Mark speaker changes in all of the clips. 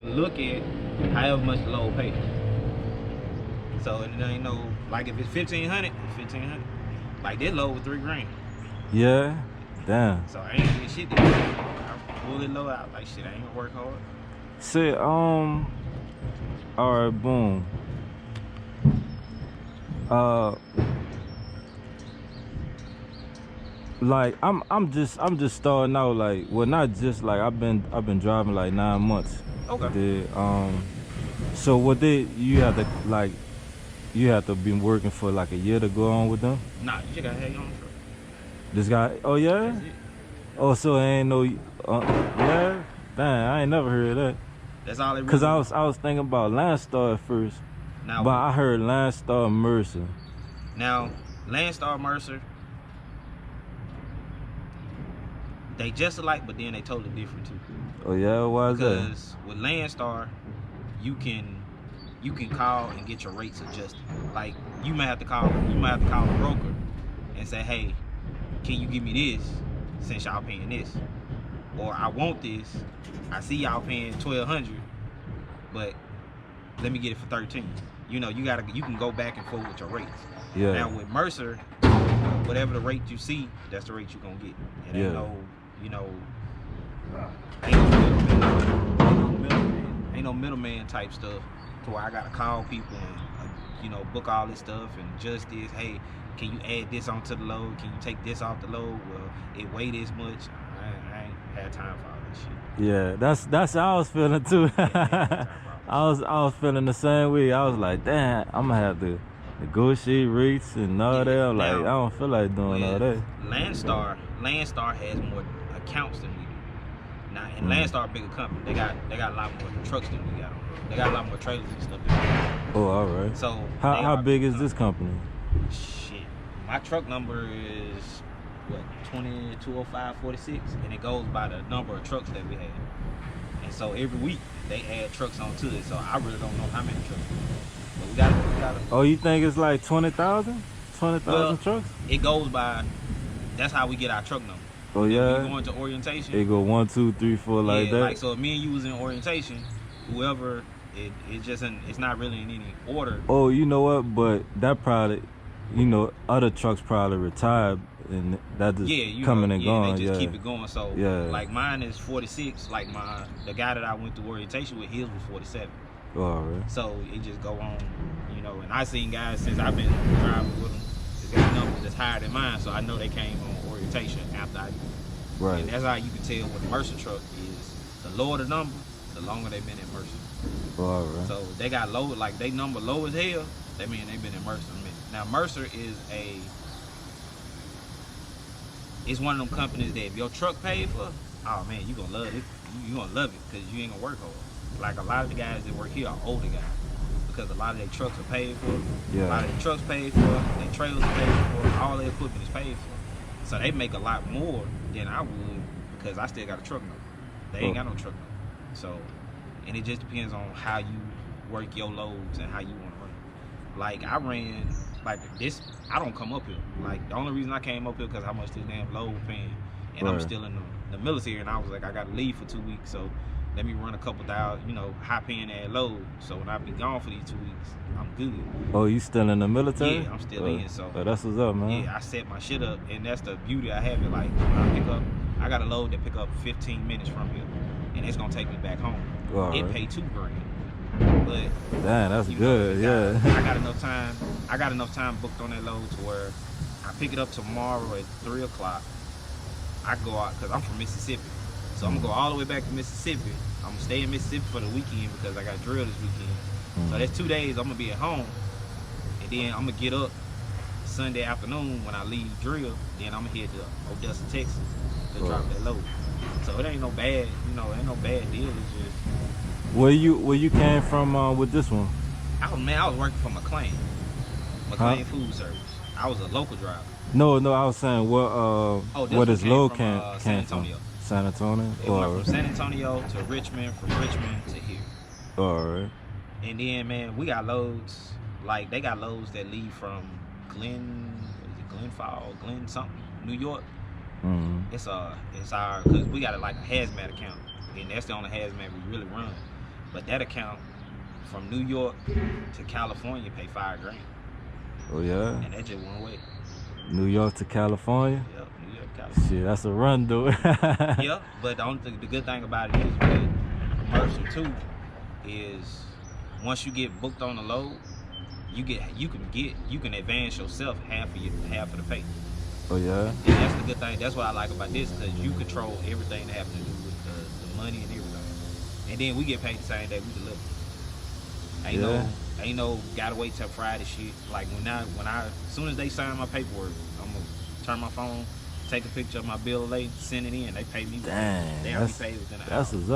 Speaker 1: look at however much the load pays. So it ain't no, like if it's 1,500, it's 1,500. Like this load was $3 grand.
Speaker 2: Yeah, damn.
Speaker 1: So I ain't get shit. I pull it low out like shit. I ain't gonna work hard.
Speaker 2: Say, all right, boom. Like I'm just starting out, like, well, not just like I've been driving like 9 months.
Speaker 1: Okay.
Speaker 2: So what you have to be working for like a year to go on with them?
Speaker 1: Nah, you just gotta have your own truck.
Speaker 2: This guy, oh yeah?
Speaker 1: That's it.
Speaker 2: Oh, so ain't no, yeah? Dang, I ain't never heard of that.
Speaker 1: That's all it really.
Speaker 2: Cause I was thinking about Landstar at first,
Speaker 1: now,
Speaker 2: but I heard Landstar Mercer.
Speaker 1: Now, Landstar, Mercer, they just alike, but then they totally different too.
Speaker 2: Oh yeah, why is that?
Speaker 1: Because with Landstar, you can call and get your rates adjusted. Like you might have to call a broker and say, hey, can you give me this since y'all paying this? Or I want this. I see y'all paying $1,200, but let me get it for $13. You know, you can go back and forth with your rates.
Speaker 2: Yeah.
Speaker 1: Now with Mercer, whatever the rate you see, that's the rate you gonna get. And ain't no, you know, ain't no middleman type stuff to where I gotta call people and you know, book all this stuff and adjust this. Hey, can you add this onto the load? Can you take this off the load? Well, it weigh this much. I ain't had time for all that shit.
Speaker 2: Yeah, that's how I was feeling too. I was feeling the same way. I was like, damn, I'm gonna have to negotiate rates and all that. I'm like, I don't feel like doing all that.
Speaker 1: Landstar has more accounts than we do. Now, and Landstar a bigger company. They got a lot more trucks than we got. They got a lot more trailers and stuff than we got.
Speaker 2: Oh, all right.
Speaker 1: So
Speaker 2: how big is this company?
Speaker 1: Shit, my truck number is what, 20546, and it goes by the number of trucks that we have. And so every week they add trucks onto it. So I really don't know how many trucks. But we got.
Speaker 2: Oh, you think it's like 20,000? 20,000 trucks?
Speaker 1: It goes by. That's how we get our truck number.
Speaker 2: Oh yeah.
Speaker 1: We go into orientation.
Speaker 2: It go 1, 2, 3, 4 like that.
Speaker 1: Like so, if me and you was in orientation, whoever it's not really in any order.
Speaker 2: Oh, you know what? But that probably, you know, other trucks probably retired and that just coming and going.
Speaker 1: They just keep it going. So like mine is 46. Like the guy that I went through orientation with, his was 47.
Speaker 2: Oh, all right.
Speaker 1: So it just go on, you know. And I seen guys since I've been driving with them, they got numbers that's higher than mine. So I know they came on orientation after I did.
Speaker 2: Right.
Speaker 1: And that's how you can tell what a Mercer truck is. The lower the number, the longer they've been in Mercer.
Speaker 2: Oh, all right.
Speaker 1: So they got low, like they number low as hell. That mean they've been in Mercer a minute. Now Mercer is it's one of them companies that if your truck paid for, oh man, you gonna love it. You gonna love it because you ain't gonna work hard. Like a lot of the guys that work here are older guys because a lot of their trucks are paid for.
Speaker 2: Yeah.
Speaker 1: A lot of their trucks paid for. Their trailers are paid for. All their equipment is paid for. So they make a lot more than I would because I still got a truck number. They ain't got no truck number. So, and it just depends on how you work your loads and how you want to run. Like I ran like this. I don't come up here. Like the only reason I came up here because how much this damn load paying, and I'm still in the military, and I was like, I got to leave for 2 weeks, so let me run a couple thousand, you know, high paying that load. So when I be gone for these 2 weeks, I'm good.
Speaker 2: Oh, you still in the military?
Speaker 1: Yeah, I'm still in. So
Speaker 2: that's what's up, man.
Speaker 1: Yeah, I set my shit up, and that's the beauty I have it. Like when I pick up, I got a load that pick up 15 minutes from here, and it's gonna take me back home. It paid $2 grand. But
Speaker 2: damn, that's good.
Speaker 1: I got enough time. I got enough time booked on that load to where I pick it up tomorrow at 3 o'clock. I go out because I'm from Mississippi, so I'm gonna go all the way back to Mississippi. I'm gonna stay in Mississippi for the weekend because I got drill this weekend. So that's 2 days I'm gonna be at home, and then I'm gonna get up Sunday afternoon when I leave drill. Then I'm gonna head to Odessa, Texas to drop that load. So it ain't no bad, you know, ain't no bad deal. It's just
Speaker 2: where you came from with this one?
Speaker 1: I was working for McLean Food Service. I was a local driver.
Speaker 2: No, I was saying where this load came
Speaker 1: San Antonio.
Speaker 2: from. San Antonio?
Speaker 1: It went from San Antonio to Richmond, from Richmond to here.
Speaker 2: All right.
Speaker 1: And then, man, we got loads. Like, they got loads that leave from Glen something, New York. It's our, because we got like a hazmat account. And that's the only hazmat we really run. But that account from New York to California pay $5 grand.
Speaker 2: Oh yeah.
Speaker 1: And that's just one way.
Speaker 2: New York to California.
Speaker 1: Yep, New York, California.
Speaker 2: Shit, that's a run, dude.
Speaker 1: Yeah, but the good thing about it is with Mercer too is once you get booked on the load, you can advance yourself half of the pay.
Speaker 2: Oh yeah.
Speaker 1: And that's the good thing. That's what I like about this, because you control everything that has to do with the money and everything. And then we get paid the same day we deliver. Ain't no gotta wait till Friday shit. Like when I as soon as they sign my paperwork, I'm gonna turn my phone, take a picture of my bill of lading, send it in. They pay me.
Speaker 2: Damn,
Speaker 1: They already paid within an hour.
Speaker 2: That's what's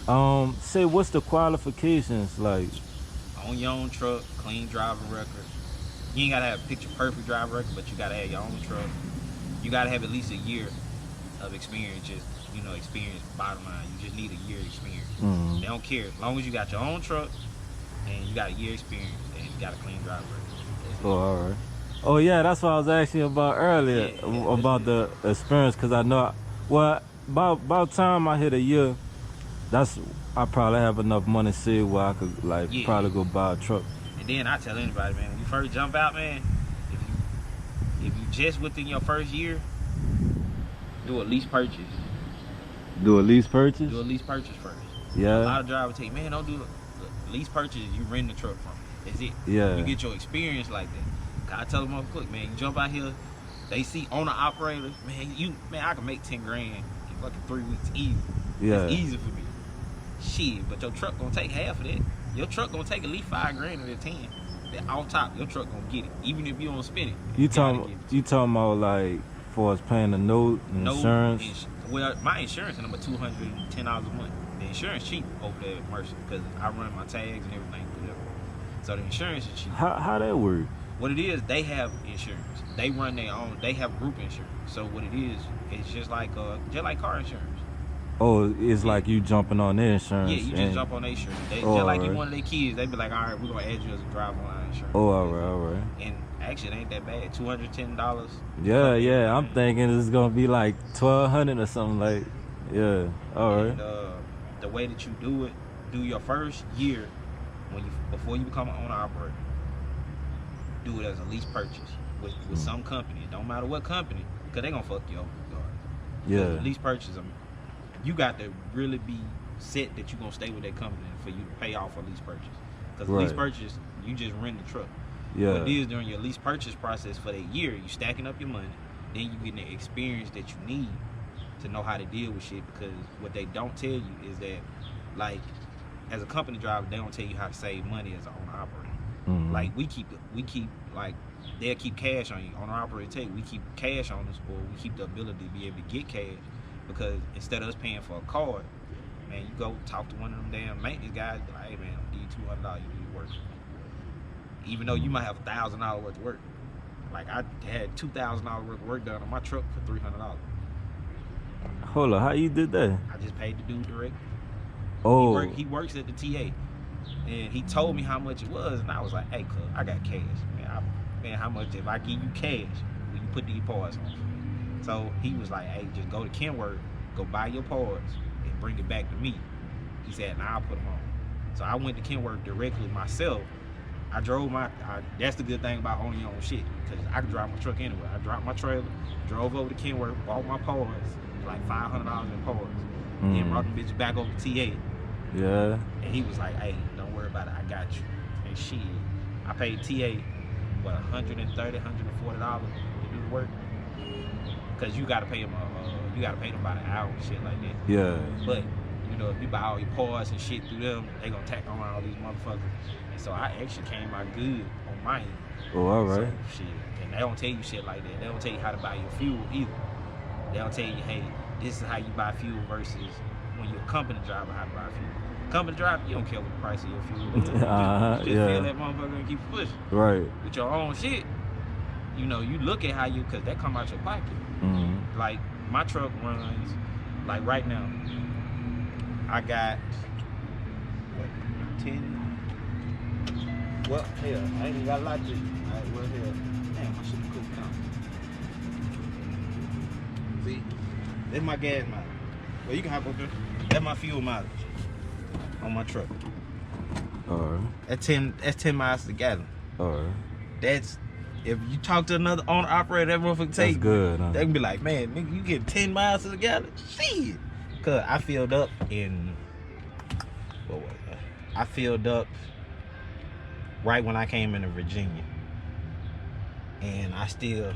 Speaker 2: up. Say what's the qualifications like?
Speaker 1: Own your own truck, clean driver record. You ain't gotta have a picture perfect driver record, but you gotta have your own truck. You gotta have at least a year of experience. Just experience. Bottom line, you just need a year experience.
Speaker 2: Mm-hmm.
Speaker 1: They don't care as long as you got your own truck and you got a year experience and you got a clean driver record.
Speaker 2: Oh, all right. Oh yeah, that's what I was asking you about earlier, about the experience, because I know, about time I hit a year, I probably have enough money saved where I could probably go buy a truck.
Speaker 1: And then I tell anybody, man, when you first jump out, man, if you just within your first year, do a lease purchase.
Speaker 2: Do a lease purchase?
Speaker 1: Do a lease purchase first.
Speaker 2: Yeah.
Speaker 1: A lot of drivers tell you, man, don't do the lease purchase. You rent the truck from. That's it.
Speaker 2: Yeah.
Speaker 1: You get your experience like that. I tell them, quick, man, you jump out here, they see owner operator, man, I can make 10 grand in fucking 3 weeks easy.
Speaker 2: Yeah.
Speaker 1: It's easy for me. Shit, but your truck gonna take half of that. Your truck gonna take at least $5 grand of that 10. That on top, your truck gonna get it, even if you don't spend it.
Speaker 2: You talking about like for us paying the note and insurance?
Speaker 1: Well, my insurance is number $210 a month. The insurance cheap over there at Mercer because I run my tags and everything through them. So the insurance is cheap.
Speaker 2: How that work?
Speaker 1: What it is, they have insurance. They run their own. They have group insurance. So what it is, it's just like car insurance.
Speaker 2: Oh, it's like you jumping on their insurance.
Speaker 1: Yeah, you just jump on their insurance. Just like you one of their kids, they be like, all right, we're gonna add you as a driver on our insurance.
Speaker 2: Oh, all right.
Speaker 1: And actually, it ain't that bad. $210.
Speaker 2: Yeah. I'm thinking it's gonna be like $1,200 or something like. Yeah. All right.
Speaker 1: And, the way that you do your first year before you become an owner operator. Do it as a lease purchase with some company. It don't matter what company, because they gonna fuck you over regardless.
Speaker 2: Yeah.
Speaker 1: Lease purchase, you got to really be set that you gonna stay with that company for you to pay off a lease purchase. Because lease purchase, you just rent the truck.
Speaker 2: Yeah.
Speaker 1: What it is during your lease purchase process for that year, you stacking up your money, then you getting the experience that you need to know how to deal with shit. Because what they don't tell you is that, like, as a company driver, they don't tell you how to save money as an owner operator.
Speaker 2: Mm-hmm.
Speaker 1: Like we keep like they'll keep cash on you. Owner operator tell you we keep cash on us, or we keep the ability to be able to get cash, because instead of us paying for a card, man, you go talk to one of them damn maintenance guys, be like, hey man, I need $200, you do work. Even though you might have $1,000 worth of work. Like I had $2,000 worth of work done on my truck for $300.
Speaker 2: Hold on, how you did that?
Speaker 1: I just paid the dude direct.
Speaker 2: Oh.
Speaker 1: He works at the TA. And he told me how much it was, and I was like, hey, cuz, I got cash. Man, how much, if I give you cash, will you put these parts on? So he was like, hey, just go to Kenworth, go buy your parts, and bring it back to me. He said, and I'll put them on. So I went to Kenworth directly myself. I drove that's the good thing about owning your own shit, because I can drive my truck anywhere. I dropped my trailer, drove over to Kenworth, bought my parts, like $500 in parts, then brought them bitches back over to TA.
Speaker 2: Yeah.
Speaker 1: And he was like, hey, don't worry about it, I got you. And shit, I paid TA, what, $130, $140 to do the work? Because you gotta pay them by the hour and shit like that.
Speaker 2: Yeah.
Speaker 1: But, if you buy all your parts and shit through them, they gonna tack on all these motherfuckers. And so I actually came out good on my end.
Speaker 2: Oh, all right.
Speaker 1: So, shit. And they don't tell you shit like that. They don't tell you how to buy your fuel either. They don't tell you, hey, this is how you buy fuel versus when you're a company driver, how to buy fuel. Company driver, you don't care what the price of your fuel is. Just fill that motherfucker and keep it pushing.
Speaker 2: Right.
Speaker 1: With your own shit, you look at how because that come out your pocket.
Speaker 2: Mm-hmm.
Speaker 1: Like, my truck runs, like right now, I got, 10? Well, hell, I ain't even got a lot to do. Alright, well, hell, damn, I should have cooked down. See, that's my gas mileage. Well, you can hop up there. That's my fuel mileage. on my truck.
Speaker 2: Alright.
Speaker 1: That's 10 miles to the gallon.
Speaker 2: Alright.
Speaker 1: That's if you talk to another owner operator, that motherfucker tell you,
Speaker 2: good, huh?
Speaker 1: they can be like, man, nigga, you get 10 miles to the gallon. Shit. Cause I filled up in what was it? I filled up right when I came into Virginia. And I still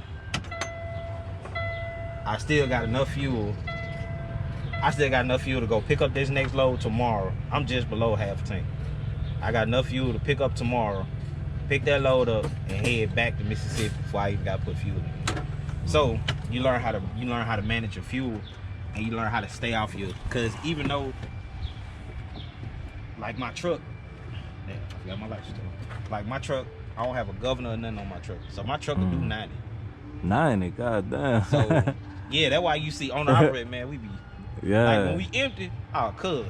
Speaker 1: got enough fuel. I still got enough fuel to go pick up this next load tomorrow. I'm just below half a tank. I got enough fuel to pick up tomorrow, pick that load up, and head back to Mississippi before I even got to put fuel in. So you learn how to manage your fuel, and you learn how to stay off fuel. Cause even though, like my truck, damn, I forgot my lights still. Like my truck, I don't have a governor or nothing on my truck, so my truck will do 90.
Speaker 2: 90, goddamn.
Speaker 1: So yeah, that's why you see owner operator, man. We be like when we empty, oh, cuz.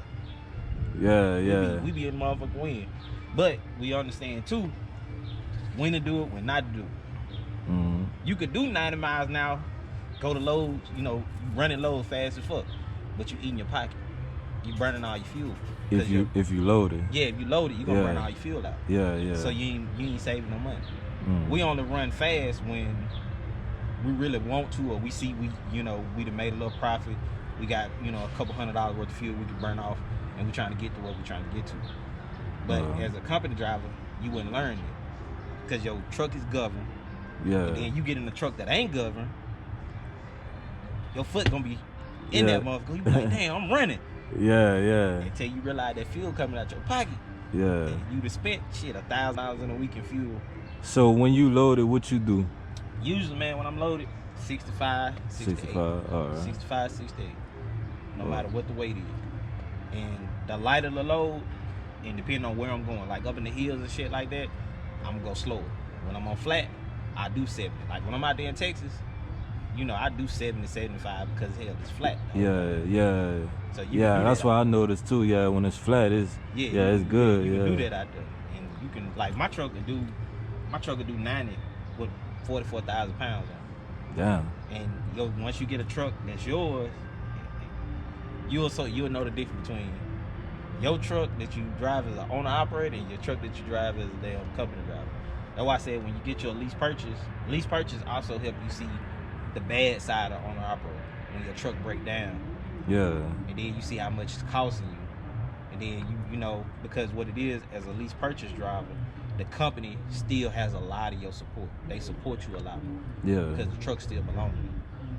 Speaker 2: Yeah.
Speaker 1: We be in the motherfucking wind. But we understand too when to do it, when not to do it.
Speaker 2: Mm-hmm.
Speaker 1: You could do 90 miles now, go to loads, you running loads fast as fuck, but you eating your pocket. You burning all your fuel.
Speaker 2: If you load it.
Speaker 1: Yeah, if you load it, you gonna burn all your fuel out.
Speaker 2: Yeah.
Speaker 1: So you ain't saving no money.
Speaker 2: Mm.
Speaker 1: We only run fast when we really want to, or we see we done made a little profit. We got, a couple $100 worth of fuel we can burn off, and we're trying to get to what we're trying to get to. But as a company driver, you wouldn't learn it because your truck is governed.
Speaker 2: Yeah.
Speaker 1: And then you get in a truck that ain't governed, your foot gonna be in that motherfucker. You be like, damn, I'm running.
Speaker 2: Yeah.
Speaker 1: Until you realize that fuel coming out your pocket.
Speaker 2: Yeah.
Speaker 1: And you done spent $1,000 in a week in fuel.
Speaker 2: So when you load it, what you do?
Speaker 1: Usually, man, when I'm loaded, 65, 68.
Speaker 2: All right.
Speaker 1: 65, 68. No matter what the weight is. And the lighter the load, and depending on where I'm going, like up in the hills and shit like that, I'm gonna go slower. When I'm on flat, I do 70. Like when I'm out there in Texas, I do 70, 75 because hell, it's flat.
Speaker 2: Yeah.
Speaker 1: So
Speaker 2: that's why I noticed too. Yeah, when it's flat, it's it's good.
Speaker 1: You can do that out there, and you can my truck can do 90 with 44,000 pounds on it.
Speaker 2: Damn.
Speaker 1: And once you get a truck that's yours, you'll know the difference between your truck that you drive as an owner operator and your truck that you drive as a damn company driver. That's why I said when you get your lease purchase also help you see the bad side of owner operator when your truck break down.
Speaker 2: Yeah.
Speaker 1: And then you see how much it's costing you. And then because what it is as a lease purchase driver, the company still has a lot of your support. They support you a lot more.
Speaker 2: Yeah.
Speaker 1: Because the truck still belongs to you.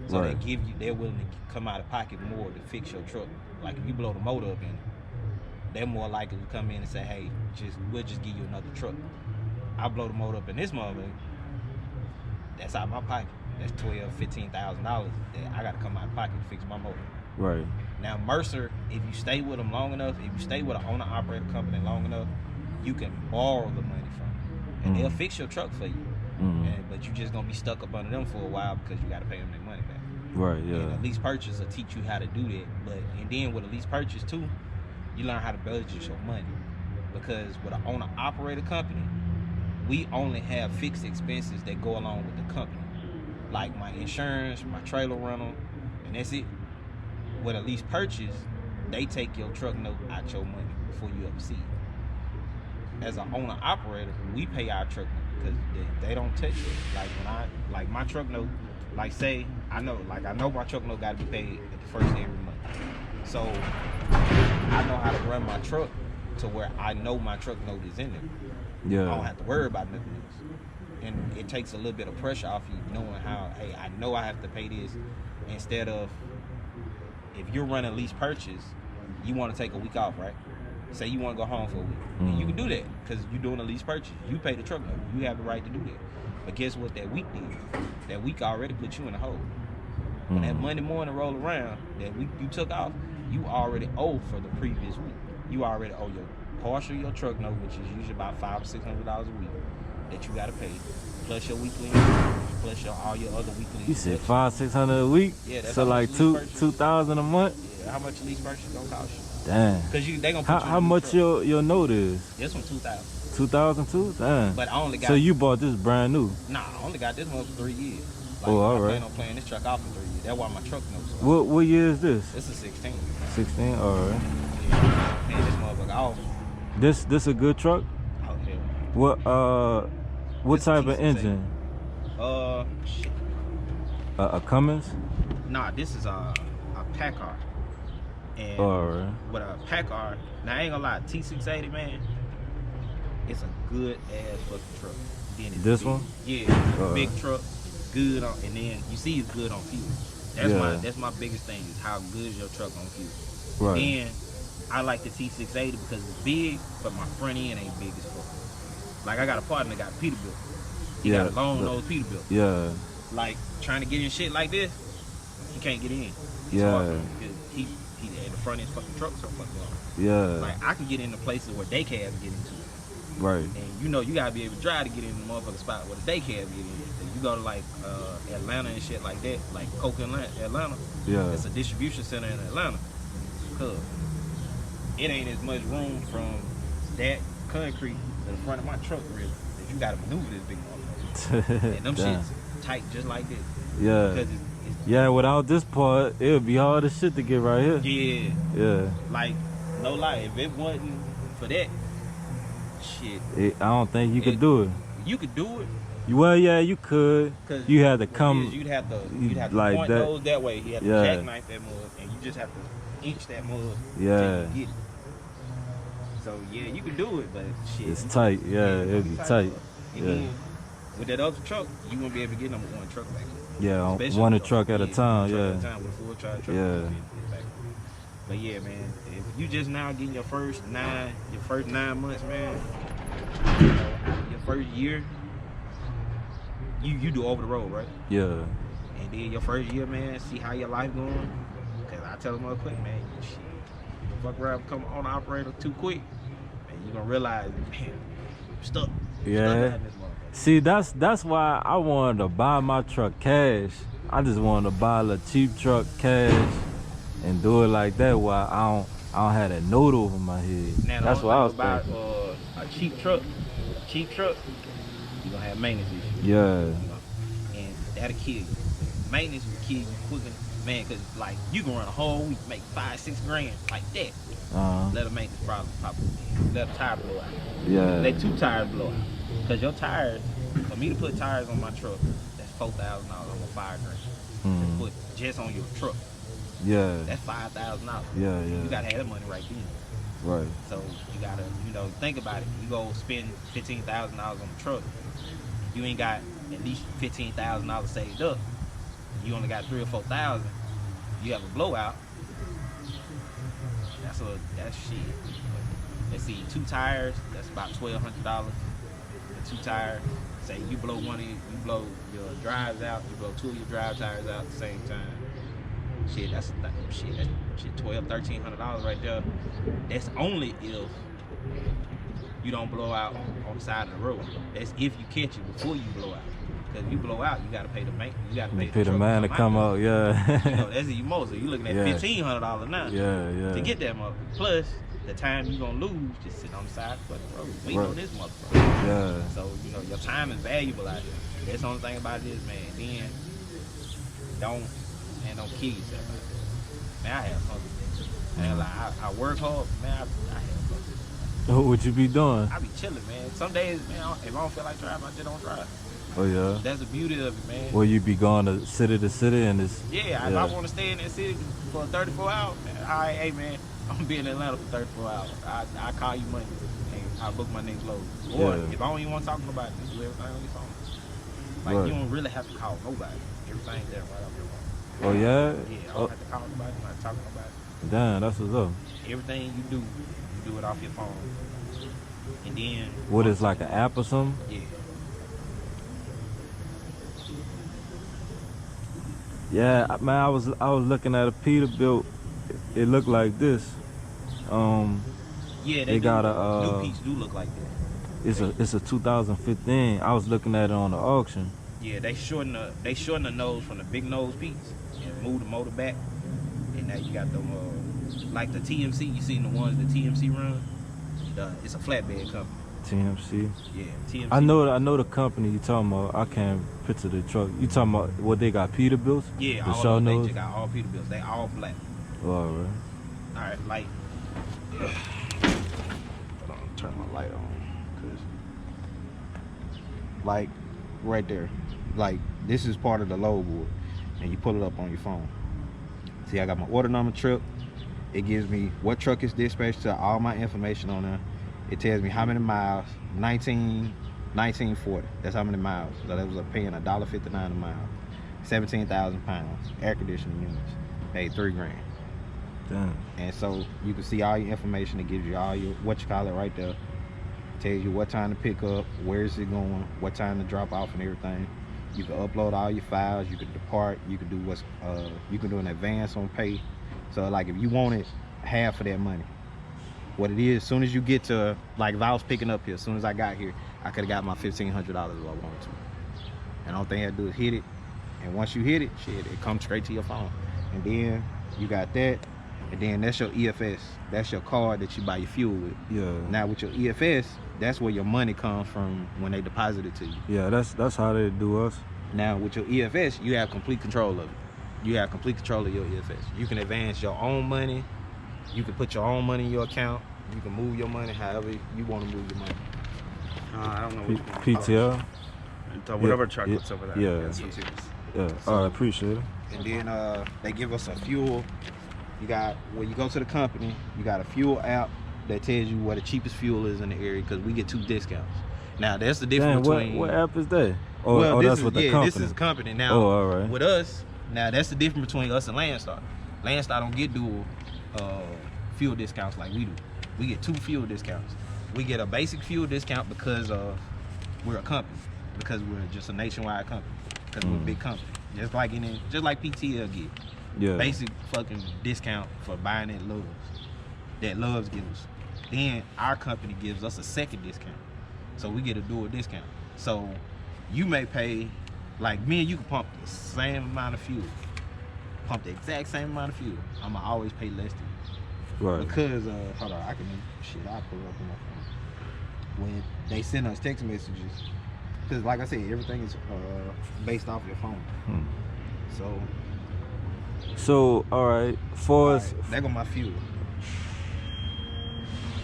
Speaker 1: So
Speaker 2: Right.
Speaker 1: they're willing to come out of pocket more to fix your truck. Like if you blow the motor up in it, they're more likely to come in and say, hey, we'll just give you another truck. I blow the motor up in this mother, that's out of my pocket. That's $12,000, $15,000 that I got to come out of pocket to fix my motor.
Speaker 2: Right.
Speaker 1: Now Mercer, if you stay with them long enough, if you stay with an owner-operator company long enough, you can borrow the money from them, and they'll fix your truck for you. But you just gonna be stuck up under them for a while because you got to pay them their money back.
Speaker 2: Right. Yeah.
Speaker 1: And a lease purchase will teach you how to do that. And then with a lease purchase too, you learn how to budget your money, because with an owner-operator company, we only have fixed expenses that go along with the company, like my insurance, my trailer rental, and that's it. With a lease purchase, they take your truck note out your money before you ever see it. As an owner operator, we pay our truck note because they don't touch it. Like my truck note, I know my truck note got to be paid at the first day every month. So I know how to run my truck to where I know my truck note is in there.
Speaker 2: Yeah.
Speaker 1: I don't have to worry about nothing else. And it takes a little bit of pressure off you knowing how, hey, I know I have to pay this, instead of, if you're running lease purchase, you want to take a week off, right? Say you want to go home for a week. And you can do that because you're doing a lease purchase. You pay the truck note. You have the right to do that. But guess what that week did? That week already put you in a hole. When that Monday morning roll around, that week you took off, you already owe for the previous week. You already owe your partial your truck note, which is usually about $500 or $600 a week that you got to pay, plus your weekly, plus all your other weekly.
Speaker 2: You said $500-$600 a week?
Speaker 1: Yeah, that's
Speaker 2: so like $2,000 a month?
Speaker 1: Yeah, how much lease purchase gonna cost you?
Speaker 2: Damn.
Speaker 1: Because they gonna put
Speaker 2: how much your note is?
Speaker 1: This one $2,000.
Speaker 2: $2,000 too? Damn.
Speaker 1: But I only got.
Speaker 2: So you bought this brand new?
Speaker 1: Nah, I only got this one for 3 years.
Speaker 2: All
Speaker 1: I
Speaker 2: right.
Speaker 1: plan on playing this truck off in 3 years. That's why my truck notes.
Speaker 2: What year is this?
Speaker 1: This is 16.
Speaker 2: 16. All right.
Speaker 1: Yeah, Paying this motherfucker off.
Speaker 2: This a good truck?
Speaker 1: Out here.
Speaker 2: What
Speaker 1: This
Speaker 2: type of
Speaker 1: T680.
Speaker 2: engine?
Speaker 1: Shit.
Speaker 2: A Cummins?
Speaker 1: Nah, this is a Packard. And
Speaker 2: Alright.
Speaker 1: with a Packard, now I ain't gonna lie, T680, man, it's a good ass fucking truck. Then it's
Speaker 2: This
Speaker 1: big.
Speaker 2: one?
Speaker 1: Yeah, big truck, good on, and then you see it's good on fuel. That's my biggest thing is how good is your truck on fuel.
Speaker 2: Right.
Speaker 1: Then I like the T680 because it's big, but my front end ain't big as fuck. Like I got a partner that got Peterbilt. He got a long nose Peterbilt.
Speaker 2: Yeah.
Speaker 1: Like trying to get in shit like this, he can't get in. It's
Speaker 2: Yeah.
Speaker 1: hard for him because he in the front end fucking truck so fucking long.
Speaker 2: Yeah.
Speaker 1: Like I can get into places where they can't get into.
Speaker 2: Right.
Speaker 1: And you know you gotta be able to drive to get in the motherfucking spot where the daycare get in. So you go to like Atlanta and shit like that, like Coke Atlanta.
Speaker 2: Yeah.
Speaker 1: It's a distribution center in Atlanta. Cause it ain't as much room from that concrete to the front of my truck really that you gotta maneuver this big motherfucker. And them
Speaker 2: Damn.
Speaker 1: shits tight just like this.
Speaker 2: Yeah.
Speaker 1: Because
Speaker 2: Yeah, without this part, it would be hard as shit to get right here.
Speaker 1: yeah.
Speaker 2: Yeah.
Speaker 1: Like, no lie, if it wasn't for that, shit.
Speaker 2: I don't think you could do it.
Speaker 1: You could do it.
Speaker 2: Well, yeah, you could.
Speaker 1: Cause
Speaker 2: You had to
Speaker 1: what it
Speaker 2: come.
Speaker 1: is, you'd have to
Speaker 2: like
Speaker 1: point
Speaker 2: that.
Speaker 1: those that way. You have to
Speaker 2: Yeah.
Speaker 1: jackknife that mud, and you just have to inch that mud.
Speaker 2: Yeah.
Speaker 1: Till you get it. So yeah, you can do it, but shit.
Speaker 2: It's tight. Yeah, it'd be tight.
Speaker 1: And
Speaker 2: Yeah.
Speaker 1: then, with that other truck, you won't be able to get number one truck back.
Speaker 2: Yeah,
Speaker 1: Especially
Speaker 2: one
Speaker 1: with
Speaker 2: truck at a time.
Speaker 1: one truck
Speaker 2: Yeah.
Speaker 1: at a time with a full truck.
Speaker 2: Yeah.
Speaker 1: But yeah, man, if you just now getting your first 9 months, man, you know, your first year, you do over the road, right?
Speaker 2: Yeah.
Speaker 1: And then your first year, man, see how your life going. Cause I tell them real quick, man, shit, fuck around, come on the operator too quick, and you gonna realize, man, I'm stuck.
Speaker 2: Yeah.
Speaker 1: Stuck behind this motherfucker.
Speaker 2: See, that's why I wanted to buy my truck cash. I just wanted to buy a cheap truck cash and do it like that. While I don't have that note over my head.
Speaker 1: Now,
Speaker 2: That's what I was
Speaker 1: about
Speaker 2: thinking.
Speaker 1: a cheap truck, you gonna have maintenance issues.
Speaker 2: Yeah.
Speaker 1: You know, and that'll kill you. Maintenance will kill you quicker, man. Cause like you can run a whole week, make 5-6 grand like that. Let a maintenance problem pop up. Let a tire blow out.
Speaker 2: Yeah.
Speaker 1: Let 2 tires blow out. Cause your tires, for me to put tires on my truck, that's $4,000 almost $5 grand. To put just on your truck,
Speaker 2: Yeah.
Speaker 1: that's $5,000.
Speaker 2: Yeah.
Speaker 1: You
Speaker 2: Yeah.
Speaker 1: gotta have that money right then.
Speaker 2: Right.
Speaker 1: So you gotta, think about it. You go spend $15,000 on the truck. You ain't got at least $15,000 saved up. You only got 3,000 or 4,000. You have a blowout. That's shit. Let's see, 2 tires. That's about $1,200. The 2 tires. Say you blow you blow your drives out. You blow 2 of your drive tires out at the same time. Shit, that's $1,200, $1,300 right there. That's only if you don't blow out on the side of the road. That's if you catch it before you blow out. Because if you blow out, you gotta pay the man. You gotta pay
Speaker 2: the man to come out. Yeah.
Speaker 1: That's even more. So you're looking at
Speaker 2: Yeah.
Speaker 1: $1,500 now.
Speaker 2: Yeah.
Speaker 1: To get that motherfucker. Plus the time you gonna lose just sitting on the side of the fucking road waiting
Speaker 2: Right.
Speaker 1: on this motherfucker.
Speaker 2: Yeah.
Speaker 1: So your time is valuable out here. That's the only thing about it is, man. Then don't kill yourself. Man, I have fun. Man, like I work hard, man. I have fun.
Speaker 2: What would you be doing?
Speaker 1: I be chilling, man. Some days, man, if I don't feel like driving, I just don't drive.
Speaker 2: Oh yeah.
Speaker 1: That's the beauty of it, man.
Speaker 2: Well, you be going to city and it's.
Speaker 1: Yeah, if I want to stay in that city for 34 hours, man, all right, hey, man, I'm gonna be in Atlanta for 34 hours. I call you Monday and I'll book my next load. Or
Speaker 2: Yeah.
Speaker 1: if I don't even want to talk to nobody, just do everything on your phone. Like,
Speaker 2: Right.
Speaker 1: you don't really have to call nobody. Everything's there right off your phone.
Speaker 2: Oh yeah.
Speaker 1: Yeah, I don't have to call nobody, I'm not talking to nobody.
Speaker 2: Damn, that's what's up.
Speaker 1: Everything you do it off your phone. And then...
Speaker 2: What is like an app or something?
Speaker 1: Yeah.
Speaker 2: Yeah, man, I was looking at a Peterbilt. It looked like this.
Speaker 1: Yeah,
Speaker 2: they got
Speaker 1: new Peach do look like that.
Speaker 2: It's a 2015. I was looking at it on the auction.
Speaker 1: Yeah, they shorten the nose from the big nose Peach and move the motor back. And now you got the like the TMC. You seen the ones that TMC run? It's a flatbed company.
Speaker 2: TMC.
Speaker 1: Yeah, TMC.
Speaker 2: I know the company you talking about. I can't picture the truck. You talking about what they got Peterbilts?
Speaker 1: Yeah,
Speaker 2: the
Speaker 1: all
Speaker 2: show
Speaker 1: of them,
Speaker 2: nose.
Speaker 1: they just got all Peterbilts. They all black.
Speaker 2: Oh, all right.
Speaker 1: All right, like Hold on, turn my light on, cause like right there, like this is part of the load board, and you pull it up on your phone. See, I got my order number trip. It gives me what truck is dispatched to, all my information on there. It tells me how many miles, 1940. That's how many miles. So that was paying $1.59 a mile. 17,000 pounds. Air conditioning units. Paid $3,000.
Speaker 2: Damn.
Speaker 1: And so you can see all your information. It gives you all your what you call it right there. Tells you what time to pick up, where is it going, what time to drop off, and everything. You can upload all your files. You can depart. You can do you can do an advance on pay. So like if you wanted half of that money, what it is, as soon as you get to, like if I was picking up here, as soon as I got here, I could have got my $1,500 if I wanted to. And the only thing I had to do is hit it. And once you hit it, shit, it comes straight to your phone. And then you got that. And then that's your EFS. That's your card that you buy your fuel with.
Speaker 2: Yeah.
Speaker 1: Now with your EFS, that's where your money comes from when they deposit it to you.
Speaker 2: Yeah, that's how they do us.
Speaker 1: Now with your EFS, you have complete control of it. You have complete control of your EFS. You can advance your own money. You can put your own money in your account. You can move your money however you want to move your money.
Speaker 3: I don't know which one.
Speaker 2: PTL.
Speaker 3: Whatever truck looks over there.
Speaker 2: Yeah.
Speaker 3: That's what it is.
Speaker 2: Yeah.
Speaker 1: So-
Speaker 2: All right, appreciate it.
Speaker 1: And then they give us a fuel. You got, when you go to the company, you got a fuel app that tells you what the cheapest fuel is in the area, because we get 2 discounts. Now that's the difference
Speaker 2: Damn,
Speaker 1: between.
Speaker 2: what app is that? Oh,
Speaker 1: Well,
Speaker 2: oh
Speaker 1: this
Speaker 2: that's
Speaker 1: is,
Speaker 2: what the
Speaker 1: yeah,
Speaker 2: company.
Speaker 1: this is a company. Now,
Speaker 2: Oh, all right.
Speaker 1: with us, now that's the difference between us and Landstar. Landstar don't get dual fuel discounts like we do. We get 2 fuel discounts. We get a basic fuel discount because we're a company, because we're just a nationwide company, because we're a big company. Just like PTL get.
Speaker 2: Yeah.
Speaker 1: Basic fucking discount for buying at Love's. That Love's gives us. Then our company gives us a second discount. So we get a dual discount. So you may pay, like me and you can pump the same amount of fuel. Pump the exact same amount of fuel. I'ma always pay less than you.
Speaker 2: Right.
Speaker 1: Because hold on, I'll pull it up on my phone. When they send us text messages, because like I said, everything is based off your phone.
Speaker 2: So, all right, for us,
Speaker 1: There go my fuel.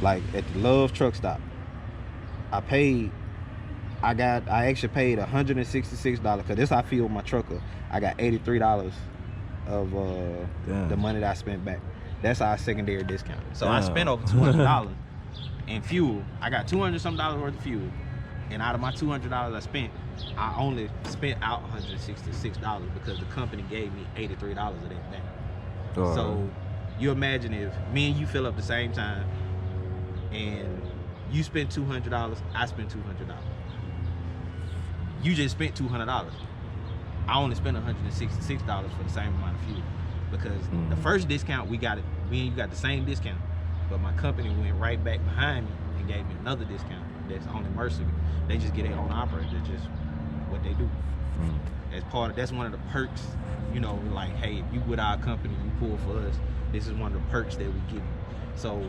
Speaker 1: Like at the Love truck stop, I actually paid $166 because this I filled my truck up. I got $83 of the money that I spent back. That's our secondary discount. So I spent over $200 in fuel. I got $200 some worth of fuel, and out of my $200 I spent, I only spent out $166 because the company gave me $83 of that back. So you imagine if me and you fill up the same time, and you spent $200, I spent $200. You just spent $200. I only spent $166 for the same amount of fuel, because the first discount we got it, me and you got the same discount, but my company went right back behind me and gave me another discount that's only Mercer. They just get their own operator. That's just what they do. As part of, that's one of the perks, you know, like, hey, if you with our company, you pull for us, this is one of the perks that we give you. So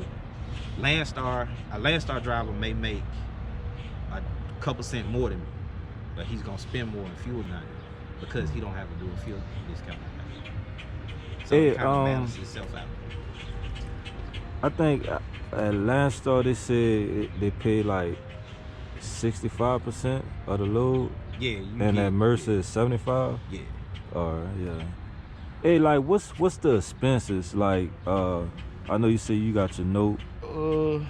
Speaker 1: a Landstar driver may make a couple cent more than me, but he's gonna spend more in fuel now because he don't have a dual fuel discount. So it kind of balances itself out.
Speaker 2: I think at Landstar they said they pay like 65% of the load.
Speaker 1: Yeah.
Speaker 2: And at Mercer is 75.
Speaker 1: Yeah.
Speaker 2: All right, yeah. Hey, like what's the expenses? Like I know you say you got your note.
Speaker 1: The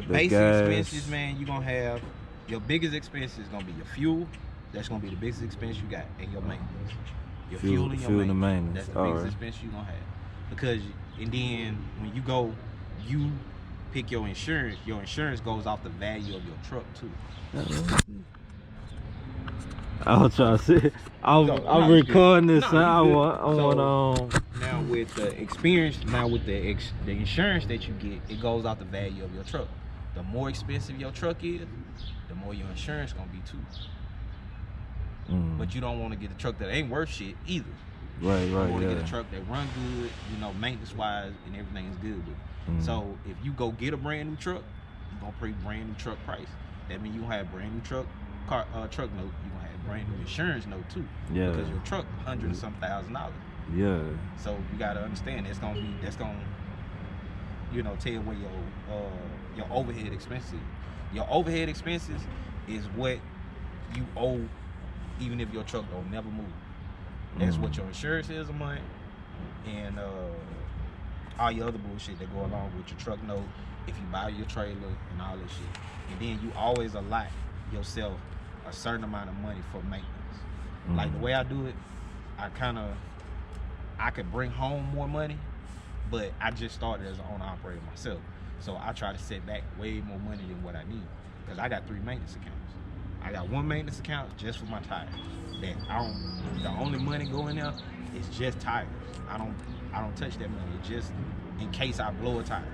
Speaker 1: basic
Speaker 2: gas.
Speaker 1: expenses, man, you gonna have your biggest expense is gonna be your fuel. That's gonna be the biggest expense you got, and your maintenance. Your fuel and your maintenance. That's the biggest expense you gonna have. Because, and then when you go, you pick your insurance. Your insurance goes off the value of your truck too.
Speaker 2: I was trying to say, I'm recording this. I want
Speaker 1: now with the experience, with the insurance that you get, it goes off the value of your truck. The more expensive your truck is, the more your insurance gonna be too. But you don't want to get a truck that ain't worth shit either.
Speaker 2: Right,
Speaker 1: You want to
Speaker 2: yeah.
Speaker 1: get a truck that run good, you know, maintenance wise, and everything is good with it. So if you go get a brand new truck, you're gonna pay brand new truck price. That means you gonna have brand new truck note. You're gonna have brand new insurance note too.
Speaker 2: Yeah.
Speaker 1: Because your truck $100 and some $1,000.
Speaker 2: Yeah.
Speaker 1: So you gotta understand that's gonna tell where your overhead expenses. Your overhead expenses is what you owe, even if your truck don't never move. That's what your insurance is a month, and all your other bullshit that go along with your truck note, if you buy your trailer and all this shit. And then you always allot yourself a certain amount of money for maintenance. Like the way I do it, I could bring home more money, but I just started as an owner operator myself. So I try to set back way more money than what I need, because I got 3 maintenance accounts. I got 1 maintenance account just for my tires. That the only money going there is just tires. I don't touch that money. It's just in case I blow a tire.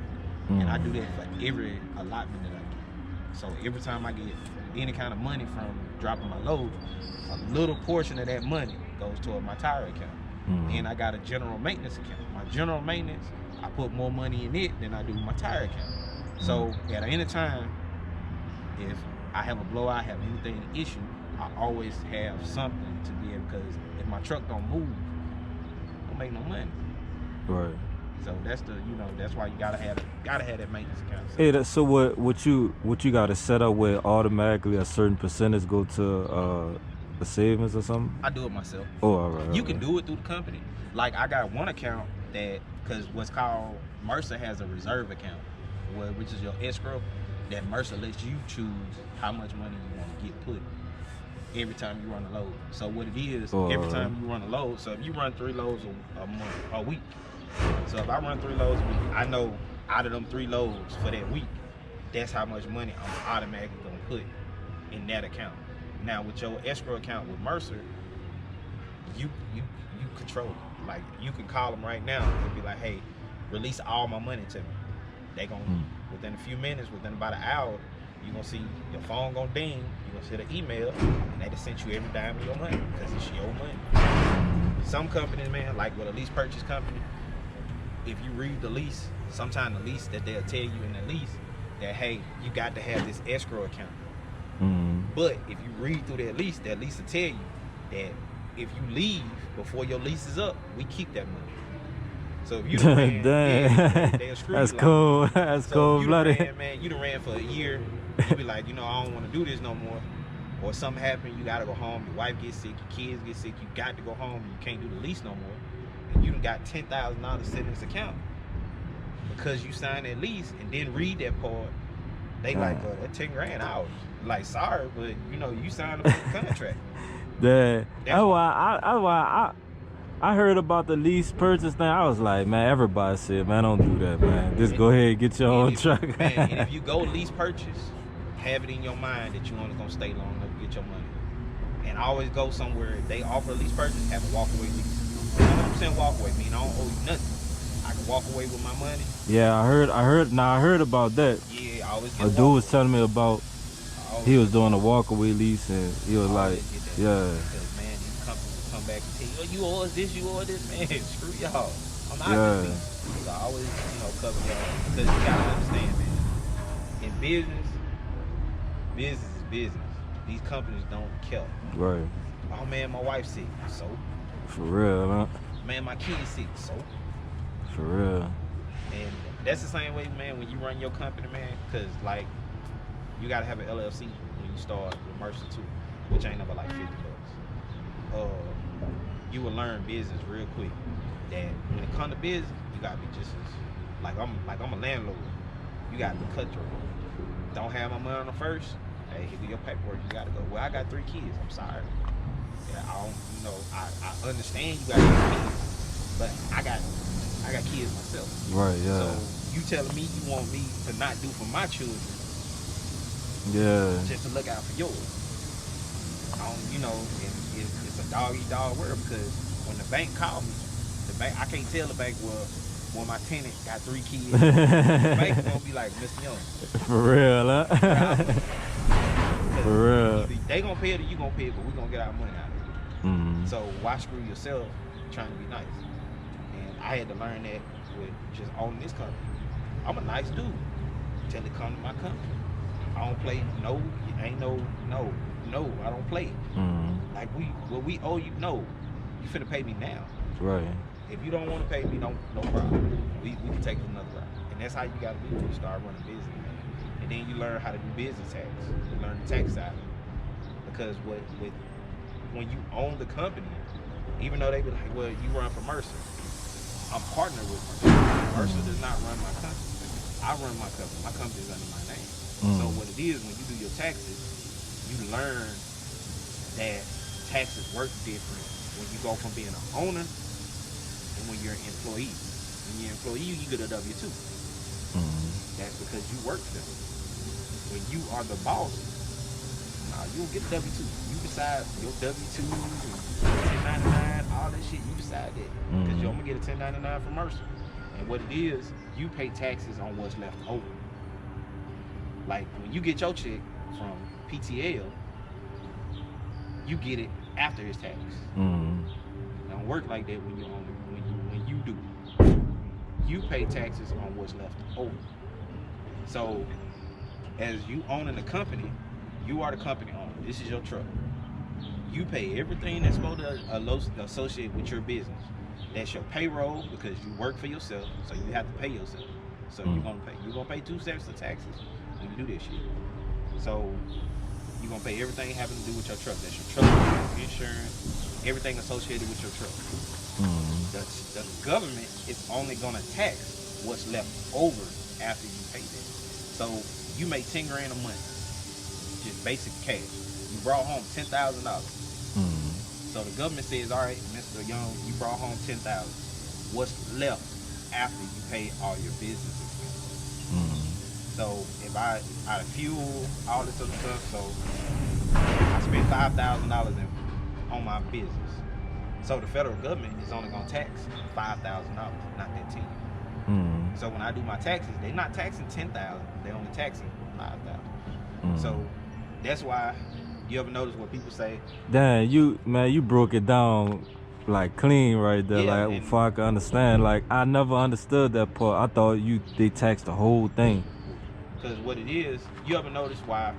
Speaker 1: And I do that for every allotment that I get. So every time I get any kind of money from dropping my load, a little portion of that money goes toward my tire account. And I got a general maintenance account. My general maintenance, I put more money in it than I do my tire account. So at any time, if I have a blowout, I have anything issue, I always have something to be able, because if my truck don't move, I don't make no money.
Speaker 2: Right.
Speaker 1: So that's that's why you gotta have that maintenance account.
Speaker 2: Hey, so what you gotta set up where automatically a certain percentage go to the savings or something?
Speaker 1: I do it myself.
Speaker 2: Oh, all right.
Speaker 1: You can do it through the company. Like I got one account that, because what's called Mercer has a reserve account, which is your escrow, that Mercer lets you choose how much money you want to get put every time you run a load. So what it is, every time you run a load, so if you run 3 loads a week, so if I run 3 loads a week, I know out of them 3 loads for that week, that's how much money I'm automatically gonna put in that account. Now with your escrow account with Mercer, you control it. Like you can call them right now and be like, hey, release all my money to me. They gonna within a few minutes, within about an hour, you gonna see your phone gonna ding, you gonna see the email, and they just sent you every dime of your money because it's your money. Some companies, man, like with a lease purchase company, if you read the lease, sometimes the lease that they'll tell you in the lease that, hey, you got to have this escrow account. But if you read through that lease will tell you that if you leave before your lease is up, we keep that money. So if you done ran, they'll screw
Speaker 2: That's
Speaker 1: you.
Speaker 2: cool.
Speaker 1: Like,
Speaker 2: That's
Speaker 1: so
Speaker 2: cold
Speaker 1: you
Speaker 2: blooded.
Speaker 1: done ran, man, you done ran for a year. You be like, I don't want to do this no more. Or something happened, you got to go home. Your wife gets sick, your kids get sick. You got to go home. You can't do the lease no more. And you done got $10,000 sitting in this account because you signed that lease and didn't read that part. They like, that 10 grand out. Like, sorry, but you signed a contract.
Speaker 2: That's why I heard about the lease purchase thing. I was like, man, everybody said, man, don't do that, man. Just go ahead and get your own truck.
Speaker 1: Man, and if you go lease purchase, have it in your mind that you only gonna stay long enough to get your money. And always go somewhere, if they offer a lease purchase, have a walkaway lease. 100% walkaway, mean I don't owe you nothing. I can walk away with my money.
Speaker 2: Yeah, I heard about that.
Speaker 1: Yeah, I always get
Speaker 2: a dude was telling me about he was doing a walkaway lease, and he was like, yeah.
Speaker 1: Because man, these companies will come back and tell you, oh, you owe us this, man. Screw y'all. I'm not this. So I always, cover y'all. Because you gotta understand, man. In business is business. These companies don't care.
Speaker 2: Right.
Speaker 1: Oh man, my wife's sick. So?
Speaker 2: For real, huh?
Speaker 1: Man, my kid's sick. So?
Speaker 2: For real.
Speaker 1: And that's the same way, man, when you run your company, man. Because, like, you got to have an LLC when you start with Mercer too, which ain't number like $50. You will learn business real quick. That when it comes to business, you got to be just as, like I'm a landlord. You got to be cutthroat. Don't have my money on the first. Hey, here go your paperwork. You got to go. Well, I got 3 kids. I'm sorry. Yeah, I understand you got 3 kids, but I got kids myself.
Speaker 2: Right. Yeah.
Speaker 1: So you telling me you want me to not do for my children?
Speaker 2: Yeah.
Speaker 1: Just to look out for yours. It's a dog-eat-dog world, because when the bank called me, I can't tell the bank, well, when my tenant got 3 kids, the bank gonna be like, Mr. Young.
Speaker 2: For real, huh? For real.
Speaker 1: Either they gonna pay it or you gonna pay it, but we gonna get our money out of it. So why screw yourself trying to be nice? And I had to learn that with just owning this company. I'm a nice dude until it come to my company. I don't play no, ain't no, I don't play. Like what we owe you, no. You finna pay me now.
Speaker 2: Right.
Speaker 1: If you don't want to pay me, no problem. We can take another route. And that's how you got to do when you start running business. And then you learn how to do business tax. You learn the tax side. Because when you own the company, even though they be like, well, you run for Mercer, I'm partnered with Mercer. Mercer does not run my company. I run my company. My company is under my name. So what it is, when you do your taxes, you learn that taxes work different when you go from being an owner and when you're an employee. When you're an employee, you get a W-2. That's because you work for them. When you are the boss, you don't get a W-2. You decide your W-2s and 1099, all that shit, you decide that. Because you're going to get a 1099 from Mercer. And what it is, you pay taxes on what's left over. Like when you get your check from PTL, you get it after it's taxed. It don't work like that when you own it. When you do it, you pay taxes on what's left over. So as you owning the company, you are the company owner. This is your truck. You pay everything that's supposed to associate with your business. That's your payroll because you work for yourself, so you have to pay yourself. So you're gonna pay 2 sets of taxes when you do this shit. So you're gonna pay everything having to do with your truck. That's your truck, insurance, everything associated with your truck. The government is only gonna tax what's left over after you pay that. So you make 10 grand a month, just basic cash. You brought home $10,000. So the government says, all right, Mr. Young, you brought home $10,000. What's left after you pay all your business expenses? So if out of fuel, all this other stuff, so I spent $5,000 on my business. So the federal government is only gonna tax $5,000, not that 10. So when I do my taxes, they're not taxing 10,000, they're only taxing 5,000. So that's why you ever notice what people say?
Speaker 2: Damn, you broke it down like clean right there,
Speaker 1: Yeah,
Speaker 2: like before I could understand. Like I never understood that part. I thought they taxed the whole thing.
Speaker 1: Because what it is, you ever notice why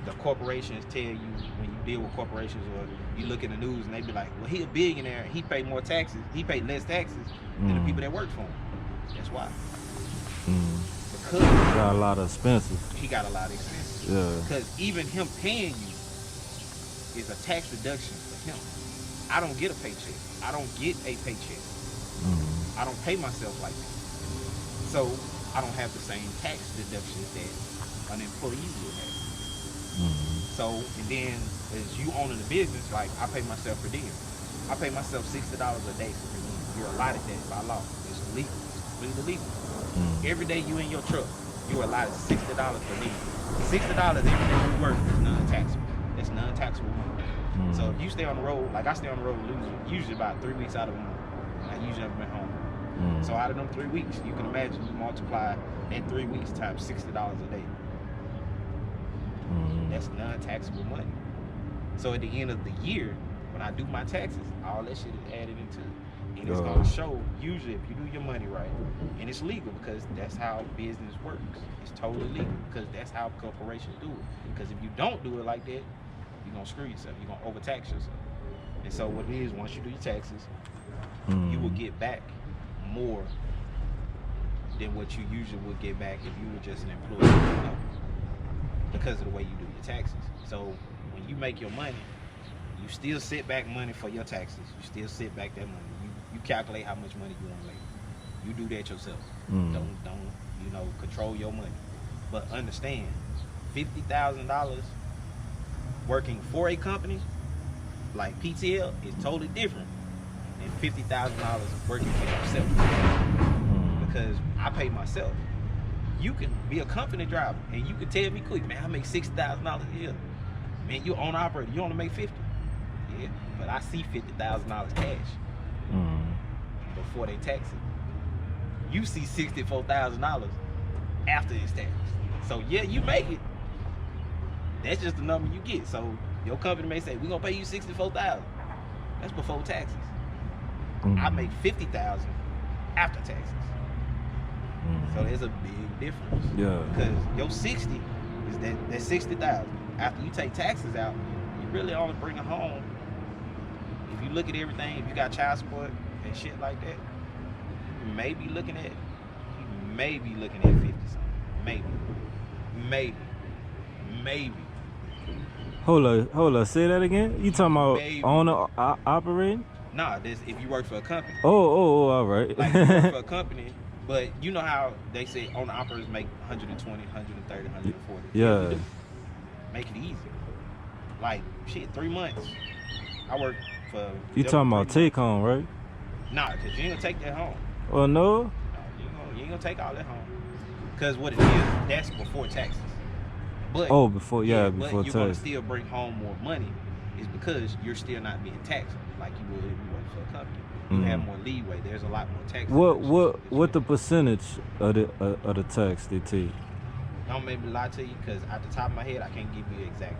Speaker 1: the corporations tell you when you deal with corporations or you look in the news and they be like, well, he a billionaire, he paid more taxes, he paid less taxes than the people that work for him. That's why. Because
Speaker 2: he got a lot of expenses.
Speaker 1: He got a lot of expenses.
Speaker 2: Yeah.
Speaker 1: Because even him paying you is a tax reduction for him. I don't get a paycheck. I don't get a paycheck. I don't pay myself like that. So I don't have the same tax deductions that an employee would have. So, and then as you owning the business, like I pay myself per diem. I pay myself $60 a day for per diem. You're allotted that by law. It's legal. It's completely legal. Every day you in your truck, you're allotted $60 per diem. $60 every day you work is non-taxable. That's non-taxable money. So if you stay on the road, like I stay on the road usually about 3 weeks out of a month. I usually haven't been home. So out of them 3 weeks, you can imagine you multiply that 3 weeks times $60 a day. That's non-taxable money. So at the end of the year, when I do my taxes, all that shit is added into it. And it's gonna show, usually if you do your money right, and it's legal because that's how business works. It's totally legal because that's how corporations do it. Because if you don't do it like that, you're gonna screw yourself. You're gonna overtax yourself. And so what it is, once you do your taxes, you will get back more than what you usually would get back if you were just an employee, because of the way you do your taxes. So when you make your money, you still sit back money for your taxes. You still sit back that money. You calculate how much money you want to make. You do that yourself. Don't control your money. But understand, $50,000 working for a company like PTL is totally different than $50,000 working for yourself. Because I pay myself. You can be a company driver and you can tell me quick, man, I make $60,000 a year. Man, you own operator, you only make 50. Yeah, but I see $50,000 cash before they tax it. You see $64,000 after it's taxed. So yeah, you make it. That's just the number you get. So your company may say, we're gonna pay you $64,000. That's before taxes. I make $50,000 after taxes. So there's a big difference. Yeah. Because your 60 is that 60,000. After you take taxes out, you really only bring it home. If you look at everything, if you got child support and shit like that, you may be looking at may be looking at 50 something. Maybe.
Speaker 2: Hold up. Say that again. You talking about
Speaker 1: Maybe.
Speaker 2: owner operating?
Speaker 1: Nah, this if you work for a company.
Speaker 2: Oh, all right.
Speaker 1: Like you work for a company, but you know how they say owner operators make 120, 130, 140.
Speaker 2: Yeah.
Speaker 1: Make it easy. Like shit, 3 months. I work for.
Speaker 2: You talking about take home, right?
Speaker 1: Nah, cause you ain't gonna take that home.
Speaker 2: Oh no.
Speaker 1: No, you ain't gonna take all that home. Cause what it is, that's before taxes. But
Speaker 2: before
Speaker 1: but
Speaker 2: tax.
Speaker 1: you're gonna still bring home more money, is because you're still not being taxed like you would if you work for a company. You have more leeway. There's a lot more tax.
Speaker 2: What the percentage of the tax they take?
Speaker 1: Don't make me lie to you, because at the top of my head I can't give you the exact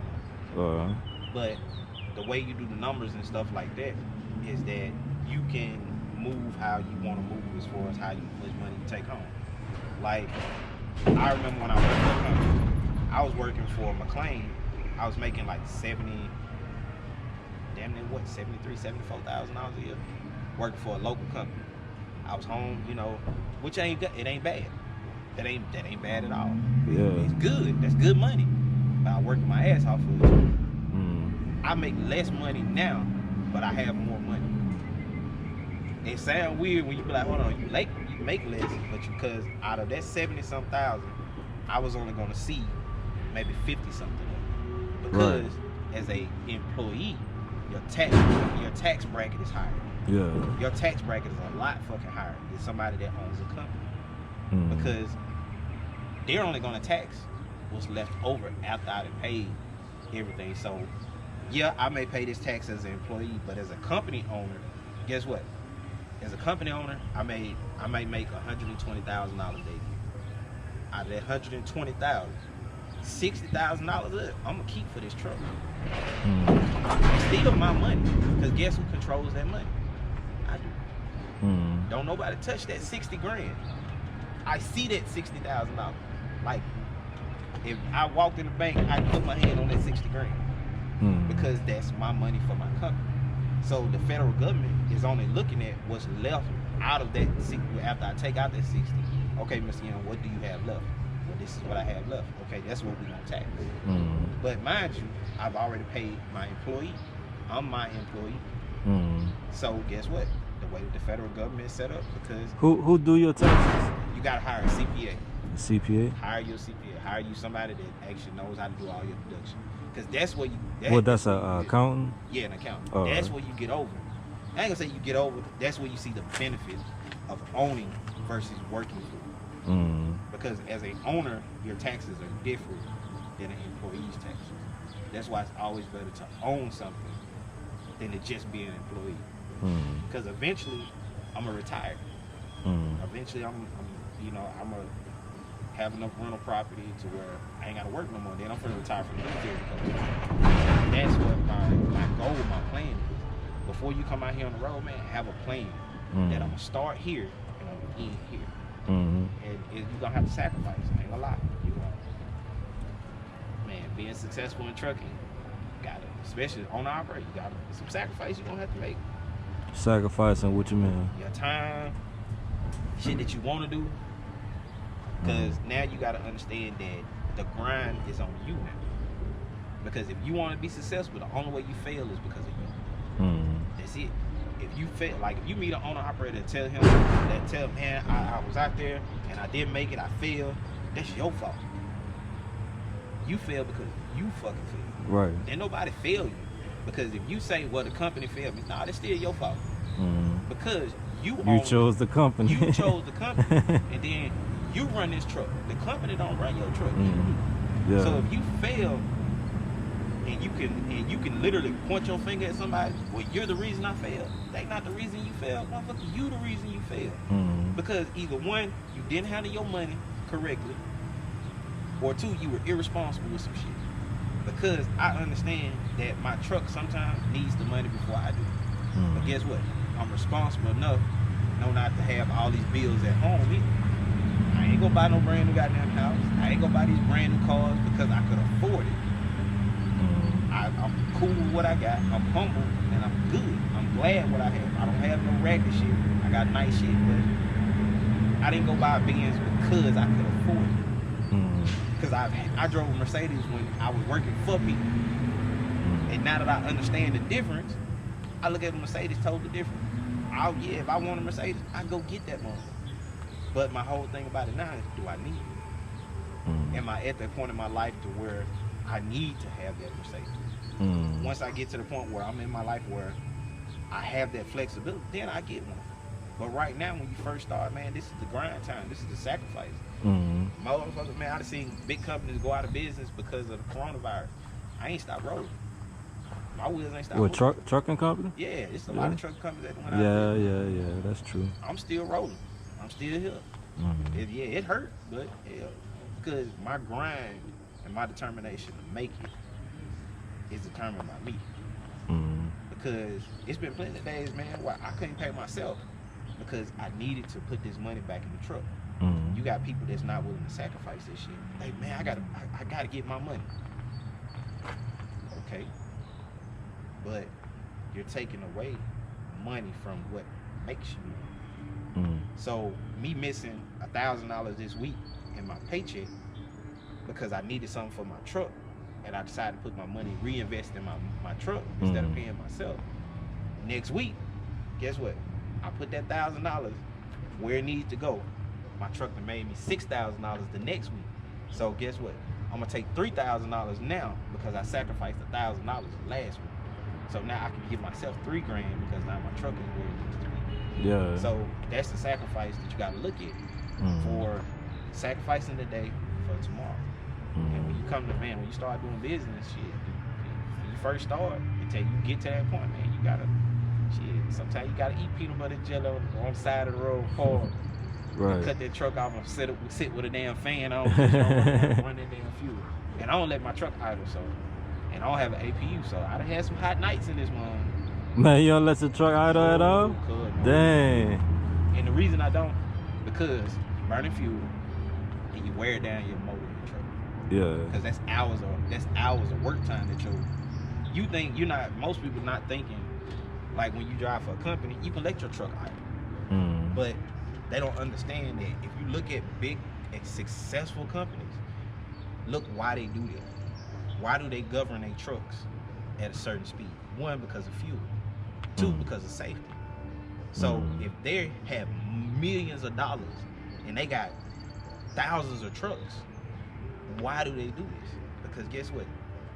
Speaker 1: number. But the way you do the numbers and stuff like that is that you can move how you want to move as far as how much money you take home. Like I remember when I worked for a company, I was working for McLean. I was making like 73, $74,000 a year, working for a local company. I was home, which ain't good. It ain't bad. That ain't bad at all.
Speaker 2: Yeah.
Speaker 1: It's good. That's good money. But I working my ass off for it. I make less money now, but I have more money. It sounds weird when you be like, hold on, you make less, but because out of that 70-some thousand, I was only gonna see maybe 50-something. Because as a employee, your tax bracket is higher.
Speaker 2: Yeah.
Speaker 1: Your tax bracket is a lot fucking higher than somebody that owns a company. Because they're only gonna tax what's left over after I done paid everything. So yeah, I may pay this tax as an employee, but as a company owner, guess what? As a company owner, I may make $120,000 a day. Out of that $120,000, $60,000 I'm gonna keep for this truck. It's still my money, because guess who controls that money? I do. Don't nobody touch that 60 grand. I see that $60,000. Like, if I walked in the bank, I'd put my hand on that 60 grand. Because that's my money for my company. So the federal government is only looking at what's left out of that 60. After I take out that 60, okay, Mr. Young, what do you have left? Well, this is what I have left. Okay, that's what we're gonna tax. But mind you, I've already paid my employee. I'm my employee. So guess what? The way that the federal government is set up, because
Speaker 2: who do your taxes?
Speaker 1: you gotta hire a CPA.
Speaker 2: CPA?
Speaker 1: Hire your CPA. Hire you somebody that actually knows how to do all your deduction. Because that's where you.
Speaker 2: That's an accountant?
Speaker 1: Yeah, an accountant.
Speaker 2: Oh,
Speaker 1: that's where you get over. I ain't gonna say you get over. That's where you see the benefit of owning versus working for. Because as an owner, your taxes are different than an employee's taxes. That's why it's always better to own something than to just be an employee. Because eventually, I'm gonna retire. Eventually, I'm gonna have enough rental property to where I ain't gotta work no more. Then I'm gonna retire from the military. That's what my goal, my plan is. Before you come out here on the road, man, have a plan that I'm gonna start here and I'm gonna end here. And you're gonna have to sacrifice. I ain't gonna lie. Man, being successful in trucking, you gotta, especially on the operator, you gotta some sacrifice you're gonna have to make.
Speaker 2: Sacrificing what you mean?
Speaker 1: Your time, shit that you wanna do. Because now you gotta understand that the grind is on you now. Because if you wanna be successful, the only way you fail is because of you. That's it. If you fail, like if you meet an owner operator and tell him, man, I was out there and I didn't make it, I failed, that's your fault. You failed because you fucking failed.
Speaker 2: Right.
Speaker 1: Then nobody failed you. Because if you say, well, the company failed me, nah, that's still your fault. Because you
Speaker 2: chose the company.
Speaker 1: You chose the company. And then you run this truck. The company don't run your truck.
Speaker 2: Yeah.
Speaker 1: So if you fail, and you can literally point your finger at somebody, well, you're the reason I failed. They not the reason you failed, motherfucker. You the reason you failed. Because either one, you didn't handle your money correctly, or two, you were irresponsible with some shit. Because I understand that my truck sometimes needs the money before I do. But guess what? I'm responsible enough not to have all these bills at home either. I ain't gonna buy no brand new goddamn house. I ain't gonna buy these brand new cars because I could afford it. I'm cool with what I got. I'm humble and I'm good. I'm glad what I have. I don't have no ragged shit. I got nice shit, but I didn't go buy a Benz because I could afford it. Because I drove a Mercedes when I was working for people. And now that I understand the difference, I look at a Mercedes totally different. If I want a Mercedes, I go get that one. But my whole thing about it now is, do I need it? Am I at that point in my life to where I need to have that Mercedes? Once I get to the point where I'm in my life where I have that flexibility, then I get one. But right now, when you first start, man, this is the grind time. This is the sacrifice. Motherfuckers, man, I've seen big companies go out of business because of the coronavirus. I ain't stopped rolling. My wheels ain't stopped.
Speaker 2: What, trucking company?
Speaker 1: Yeah, it's a lot of trucking companies that went out.
Speaker 2: Yeah, that's true.
Speaker 1: I'm still rolling. I'm still here. It hurt, but hell, because my grind and my determination to make it is determined by me. Because it's been plenty of days, man, where I couldn't pay myself because I needed to put this money back in the truck. You got people that's not willing to sacrifice this shit. Hey, man, I gotta get my money. Okay, but you're taking away money from what makes you money. So me missing $1,000 this week in my paycheck because I needed something for my truck, and I decided to put my money, reinvest in my truck instead of paying myself. Next week, guess what? I put that $1,000 where it needs to go. My truck done made me $6,000 the next week. So guess what? I'm gonna take $3,000 now because I sacrificed $1,000 last week. So now I can give myself $3 grand because now my truck is where it needs to be.
Speaker 2: Yeah.
Speaker 1: So that's the sacrifice that you gotta look at for sacrificing today for tomorrow. And when you come to, man, when you start doing business, shit, when you first start, until you get to that point, man, you gotta, shit, sometimes you gotta eat peanut butter and jelly on the side of the road, hard.
Speaker 2: Right.
Speaker 1: Cut that truck off and sit with a damn fan on, run that damn fuel. And I don't let my truck idle, so, and I don't have an APU, so I done had some hot nights in this one.
Speaker 2: Man, you don't let your truck idle at all? Dang.
Speaker 1: And the reason I don't, because burning fuel and you wear down your motor in your truck.
Speaker 2: Yeah.
Speaker 1: Because that's hours of work time that you think you're not. Most people not thinking like when you drive for a company, you can let your truck idle, but they don't understand that if you look at big and successful companies, look why they do that. Why do they govern their trucks at a certain speed? One, because of fuel. Two, because of safety. So if they have millions of dollars and they got thousands of trucks, why do they do this? Because guess what?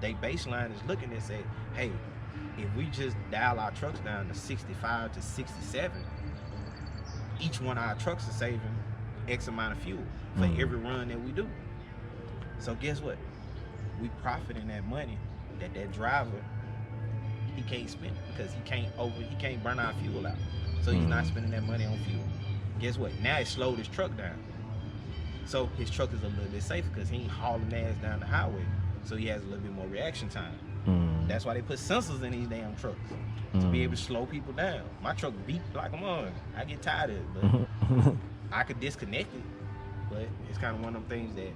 Speaker 1: They baseline is looking and say, hey, if we just dial our trucks down to 65 to 67, each one of our trucks is saving X amount of fuel for every run that we do. So guess what? We profit in that money that driver, he can't spend because he can't burn our fuel out. So he's not spending that money on fuel. Guess what? Now it slowed his truck down. So his truck is a little bit safer because he ain't hauling ass down the highway. So he has a little bit more reaction time. That's why they put sensors in these damn trucks to be able to slow people down. My truck beep like I'm on. I get tired of it, but I could disconnect it. But it's kind of one of them things that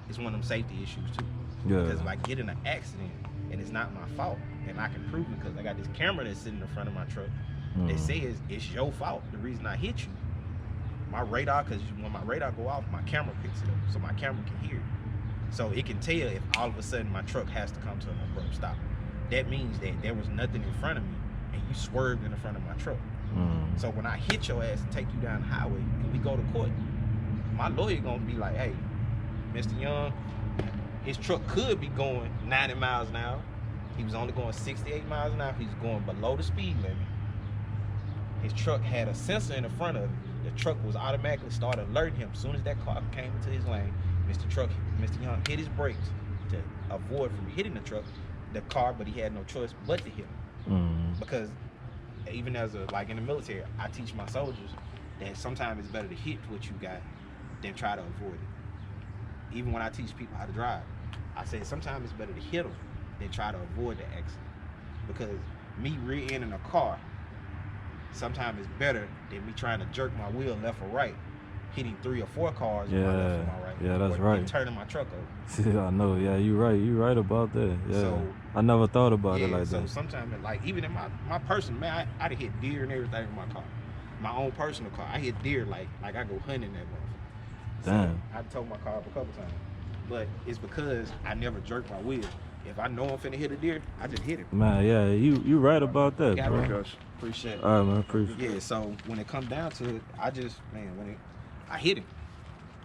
Speaker 1: it's one of them safety issues too.
Speaker 2: Yeah.
Speaker 1: Because if I get in an accident and it's not my fault, and I can prove it because I got this camera that's sitting in front of my truck that says it's your fault. The reason I hit you, my radar, because when my radar go off, my camera picks it up, so my camera can hear it. So it can tell if all of a sudden my truck has to come to an abrupt stop. That means that there was nothing in front of me and you swerved in the front of my truck. So when I hit your ass and take you down the highway and we go to court, my lawyer gonna be like, hey, Mr. Young, his truck could be going 90 miles an hour. He was only going 68 miles an hour. He's going below the speed limit. His truck had a sensor in the front of it. The truck was automatically started alerting him as soon as that car came into his lane. Mr. Young hit his brakes to avoid from hitting the car, but he had no choice but to hit him. Because even as like in the military, I teach my soldiers that sometimes it's better to hit what you got than try to avoid it. Even when I teach people how to drive, I say sometimes it's better to hit them than try to avoid the accident. Because me rear-ending a car, sometimes it's better than me trying to jerk my wheel left or right, hitting 3 or 4 cars on my left and my right.
Speaker 2: Yeah, that's right.
Speaker 1: Turning my truck over.
Speaker 2: Yeah, I know. Yeah, you're right. You're right about that. Yeah. So, I never thought about it like that.
Speaker 1: So sometimes, like even in my person, man, I'd hit deer and everything in my car. my own personal car. I hit deer like I go hunting that motherfucker.
Speaker 2: Damn.
Speaker 1: I towed my car up a couple times, but it's because I never jerk my wheel. If I know I'm finna hit a deer, I just hit it.
Speaker 2: Man, yeah, you right about that,
Speaker 1: Yeah,
Speaker 2: bro.
Speaker 3: Gosh.
Speaker 1: Appreciate it.
Speaker 2: All right, man, appreciate it.
Speaker 1: Yeah, so when it comes down to it, I just, man, I hit him.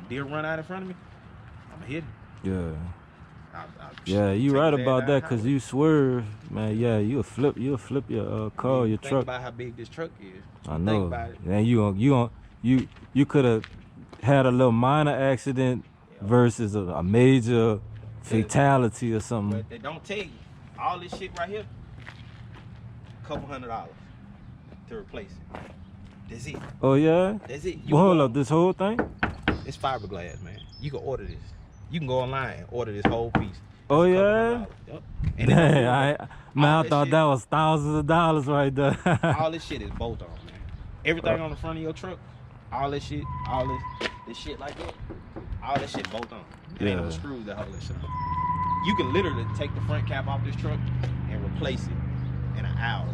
Speaker 1: Deer run out in front of me, I'ma hit him.
Speaker 2: Yeah.
Speaker 1: I
Speaker 2: Yeah, you
Speaker 1: take
Speaker 2: right
Speaker 1: his ass
Speaker 2: about
Speaker 1: down
Speaker 2: that,
Speaker 1: the
Speaker 2: cause
Speaker 1: highway.
Speaker 2: you swerve, man. Yeah, you'll flip your car, your
Speaker 1: Think
Speaker 2: truck.
Speaker 1: about how big this truck is.
Speaker 2: I
Speaker 1: Think
Speaker 2: know.
Speaker 1: about it.
Speaker 2: And you could have had a little minor accident versus a major fatality or something.
Speaker 1: But they don't tell you all this shit right here. Couple $100 to replace it. That's it.
Speaker 2: Oh yeah.
Speaker 1: That's it.
Speaker 2: Well, hold up, this whole thing.
Speaker 1: It's fiberglass, man. You can order this. You can go online and order this whole piece.
Speaker 2: Oh
Speaker 1: It's a couple
Speaker 2: yeah.
Speaker 1: $100. Yep. And
Speaker 2: Dang,
Speaker 1: then
Speaker 2: I
Speaker 1: all
Speaker 2: thought
Speaker 1: shit-
Speaker 2: that was thousands of dollars right there.
Speaker 1: all this shit is bolt on, man. Everything on the front of your truck, all this shit, all this shit like that, all this shit bolt on. It ain't no
Speaker 2: Yeah.
Speaker 1: screws that hold that shit on. You can literally take the front cap off this truck and replace it in an hour,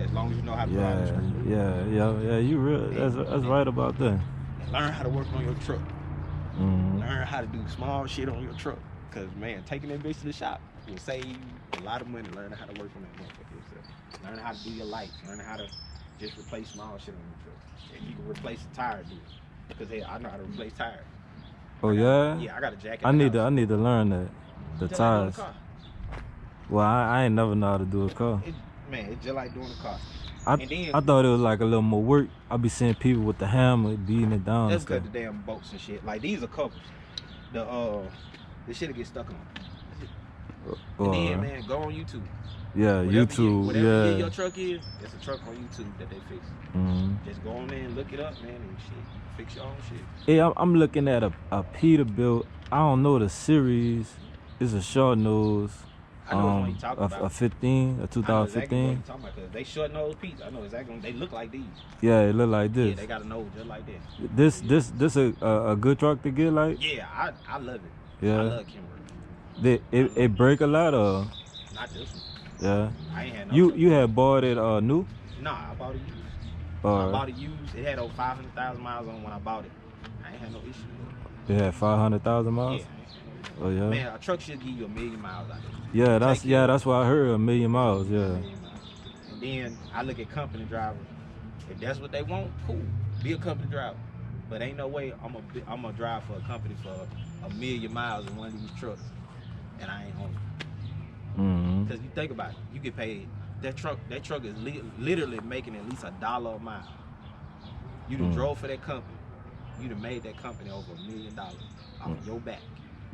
Speaker 1: as long as you know how to put all the screws.
Speaker 2: Yeah. You real? That's right about that.
Speaker 1: And learn how to work on your truck.
Speaker 2: Mhm.
Speaker 1: Learn how to do small shit on your truck. Cause man, taking that bitch to the shop will save you a lot of money. Learning how to work on that motherfucker yourself. Learning how to do your lights. Learning how to just replace small shit on your truck. If you can replace the tire, do it. Because hey, I know how to replace tires.
Speaker 2: Oh yeah.
Speaker 1: Yeah, I got a jacket.
Speaker 2: I need to learn that. The
Speaker 1: Just like doing
Speaker 2: tires.
Speaker 1: a car.
Speaker 2: Well, I ain't never know how to do a car.
Speaker 1: Man, it's just like doing a car.
Speaker 2: I
Speaker 1: And then
Speaker 2: thought it was like a little more work. I be seeing people with the hammer beating it down.
Speaker 1: that's
Speaker 2: and stuff.
Speaker 1: because the damn bolts and shit. Like these are covers. The shit'll get stuck on. And then man, go on YouTube.
Speaker 2: Yeah,
Speaker 1: Whatever
Speaker 2: YouTube.
Speaker 1: whatever year your
Speaker 2: Yeah.
Speaker 1: truck is, it's a truck on YouTube that they fix.
Speaker 2: Mhm.
Speaker 1: Just go on there and look it up, man, and shit. Fix your own shit.
Speaker 2: Hey, I'm looking at a Peterbilt. I don't know the series. It's a short nose.
Speaker 1: I know what you talking about.
Speaker 2: A 15, a
Speaker 1: I know exactly what
Speaker 2: 2015.
Speaker 1: you're talking about, 'cause they short nose Pete's. I know exactly. They look like these.
Speaker 2: Yeah, it look like
Speaker 1: Yeah,
Speaker 2: this.
Speaker 1: they got a nose just like this.
Speaker 2: This a good truck to get like.
Speaker 1: Yeah, I love it.
Speaker 2: Yeah.
Speaker 1: I love Kenworth.
Speaker 2: It break a lot or
Speaker 1: Not this one.
Speaker 2: yeah.
Speaker 1: I ain't had no.
Speaker 2: You
Speaker 1: trouble.
Speaker 2: you had bought it new
Speaker 1: Nah, I bought it used. I
Speaker 2: or
Speaker 1: bought it used. It had over 500,000 miles on when I bought it. I ain't had no issue with
Speaker 2: it had 500,000
Speaker 1: it.
Speaker 2: miles?
Speaker 1: Yeah.
Speaker 2: Oh yeah.
Speaker 1: Man, a truck should give you 1,000,000 miles out of it.
Speaker 2: Yeah,
Speaker 1: Take it.
Speaker 2: that's what I heard, 1,000,000 miles, yeah.
Speaker 1: 1,000,000 miles. And then I look at company drivers. If that's what they want, cool. Be a company driver. But ain't no way I'm gonna drive for a company for 1,000,000 miles in one of these trucks, and I ain't home.
Speaker 2: Mhm.
Speaker 1: Because you think about it, you get paid. That truck is literally making at least $1 a mile. You done drove for that company. You done made that company over $1,000,000 off your back.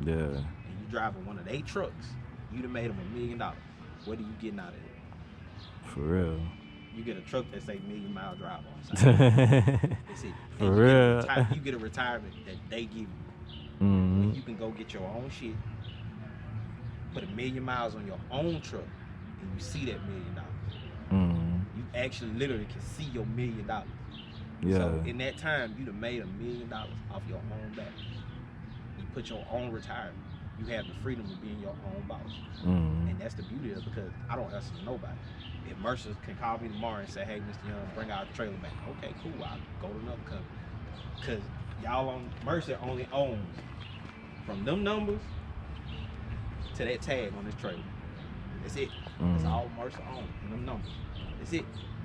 Speaker 2: Yeah.
Speaker 1: And you driving one of their trucks, you done made them $1,000,000. What are you getting out of it?
Speaker 2: For real.
Speaker 1: You get a truck that say 1,000,000 drive on.
Speaker 2: For
Speaker 1: That's it. And
Speaker 2: real.
Speaker 1: you get a retirement that they give you.
Speaker 2: Mhm.
Speaker 1: When you can go get your own shit, put 1,000,000 miles on your own truck, and you see that $1,000,000.
Speaker 2: Mhm.
Speaker 1: You actually literally can see your $1,000,000.
Speaker 2: Yeah.
Speaker 1: So in that time, you done made $1,000,000 off your own back. You put your own retirement. You have the freedom of being your own boss.
Speaker 2: Mhm.
Speaker 1: And that's the beauty of it, because I don't answer to nobody. If Mercer can call me tomorrow and say, hey, Mr. Young, bring out the trailer back. Okay, cool. I'll go to another company. Because y'all on Mercer only owns from them numbers to that tag on this trailer. That's it. That's all Mercer owns, and them numbers. That's it.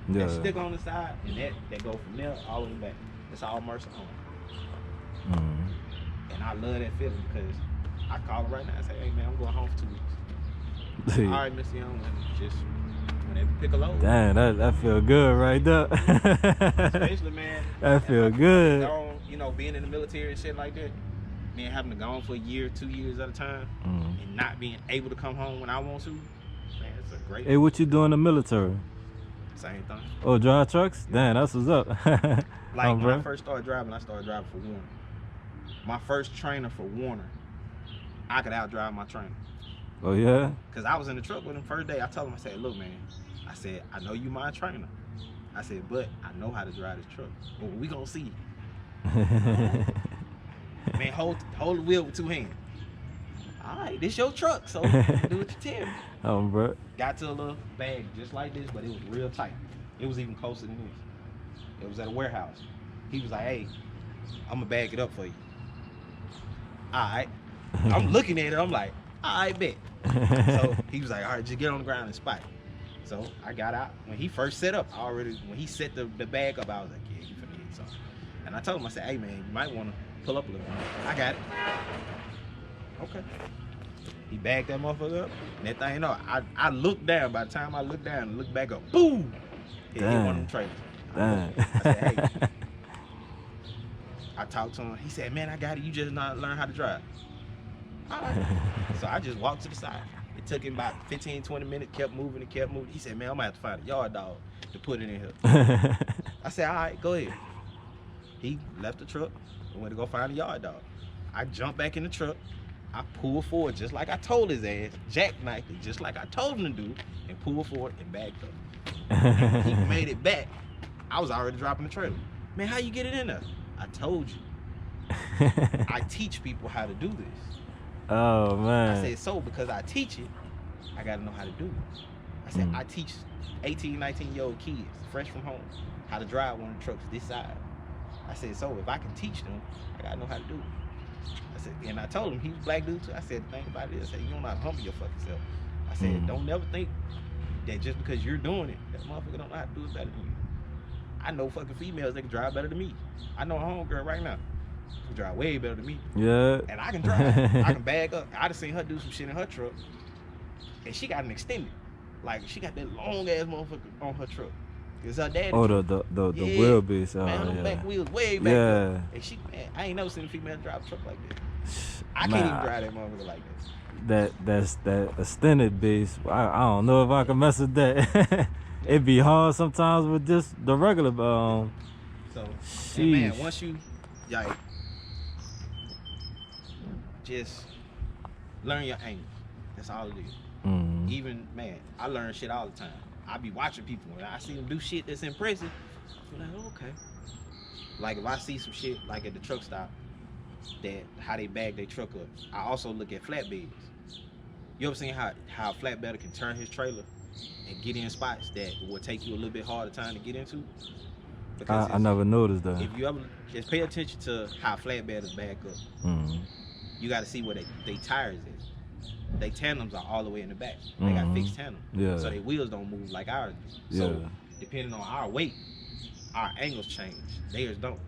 Speaker 2: Yeah.
Speaker 1: That stick on the side, and that go from there all the way back. That's all Mercer owns.
Speaker 2: Mhm.
Speaker 1: And I love that feeling, because I call him right now and say, hey, man, I'm going home for 2 weeks. All right, Mr. Young, just whenever you pick a load.
Speaker 2: Damn, that feel good right there.
Speaker 1: Especially, man.
Speaker 2: That feel
Speaker 1: after
Speaker 2: good.
Speaker 1: Gone, you know, being in the military and shit like that. Me having to go on for a year, 2 years at a time, and not being able to come home when I want to. Man, it's a great
Speaker 2: Hey, what you do in the military?
Speaker 1: same thing.
Speaker 2: Oh, drive trucks? Damn, that's what's up.
Speaker 1: Like when I first started driving, I started driving for Warner. My first trainer for Warner, I could outdrive my trainer.
Speaker 2: Oh yeah?
Speaker 1: Cause I was in the truck with him first day. I told him, I said, look, man, I said, I know you my trainer. I said, but I know how to drive this truck. Well, we gonna see. Man, hold the wheel with 2 hands. All right, this your truck, so do what you tell me.
Speaker 2: Bro.
Speaker 1: Got to a little bag just like this, but it was real tight. It was even closer than this. It was at a warehouse. He was like, hey, I'm gonna bag it up for you. All right. I'm looking at it. I'm like, all right, bet. So he was like, all right, just get on the ground and spot it. So I got out. When he first set up, when he set the bag up, I was like, yeah, you finna hit something. And I told him, I said, hey, man, you might want to pull up a little bit. I got it. Okay. He bagged that motherfucker up. And that thing, I looked down. By the time I looked down and looked back up, boom! It hit one of them trailers. I said, hey. I talked to him. He said, man, I got it. You just not learn how to drive. All right. So I just walked to the side. It took him about 15, 20 minutes, kept moving. He said, man, I'm gonna have to find a yard dog to put it in here. I said, all right, go ahead. He left the truck and went to go find a yard dog. I jumped back in the truck. I pulled forward just like I told his ass, jackknifed it just like I told him to do, and pulled forward and backed up. He made it back. I was already dropping the trailer. Man, how you get it in there? I told you. I teach people how to do this.
Speaker 2: Oh, man.
Speaker 1: I said, so because I teach it, I got to know how to do it. I said, I teach 18, 19-year-old kids, fresh from home, how to drive one of the trucks this size. I said, so if I can teach them, I got to know how to do it. I said, and I told him, he was a black dude too. I said, the thing about it is, I said, you don't know how to humble your fucking self. I said, don't never think that just because you're doing it, that motherfucker don't know how to do it better than you. I know fucking females that can drive better than me. I know a homegirl right now who drive way better than me.
Speaker 2: Yeah.
Speaker 1: And I can drive. I can bag up. I done seen her do some shit in her truck, and she got an extended. Like, she got that long ass motherfucker on her truck. It's her daddy.
Speaker 2: Oh, the wheelbase. Oh,
Speaker 1: man, them back wheels way back up. And she, man, I ain't never seen a female drive a truck like that. I can't even drive that motherfucker like that.
Speaker 2: That's that extended base. I don't know if I can mess with that. It'd be hard sometimes with just the regular.
Speaker 1: So, and man, once you like just learn your angle. That's all it is. Even, man, I learn shit all the time. I be watching people when I see them do shit that's impressive. I'm like, oh, okay. Like if I see some shit like at the truck stop, that how they bag their truck up. I also look at flatbeds. You ever seen how a flatbedder can turn his trailer and get in spots that will take you a little bit harder time to get into?
Speaker 2: I never noticed that.
Speaker 1: If you ever just pay attention to how flatbedders back up, you got to see where they tires is. They tandems are all the way in the back. They got fixed tandems, so their wheels don't move like ours do. So depending on our weight, our angles change. Theirs don't.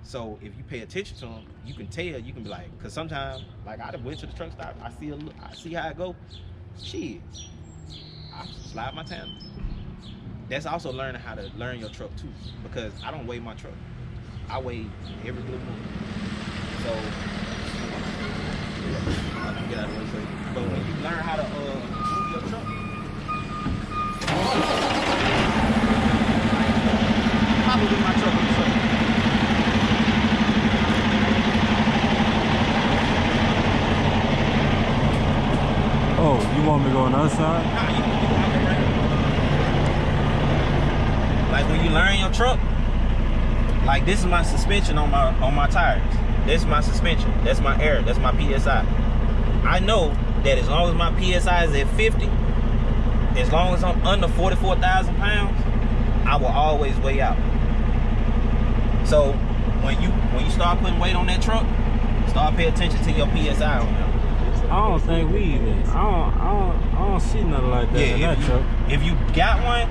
Speaker 1: So if you pay attention to them, you can tell. You can be like, cause sometimes, like I went to the truck stop, I see how it go. Shit, I slide my tandem. That's also learning how to learn your truck too, because I don't weigh my truck. I weigh every blue moon. So I can get out of the way for you. But when you learn how to move your truck, probably my truck on the truck.
Speaker 2: Oh, you want me to go on the other side?
Speaker 1: Nah, you can right here. Like when you learn your truck, like this is my suspension on my tires. This is my suspension. That's my air. That's my PSI. I know that as long as my PSI is at 50, as long as I'm under 44,000 pounds, I will always weigh out. So when you start putting weight on that truck, start paying attention to your PSI on there.
Speaker 2: I don't think we even. I don't see nothing like that in that truck.
Speaker 1: If you got one,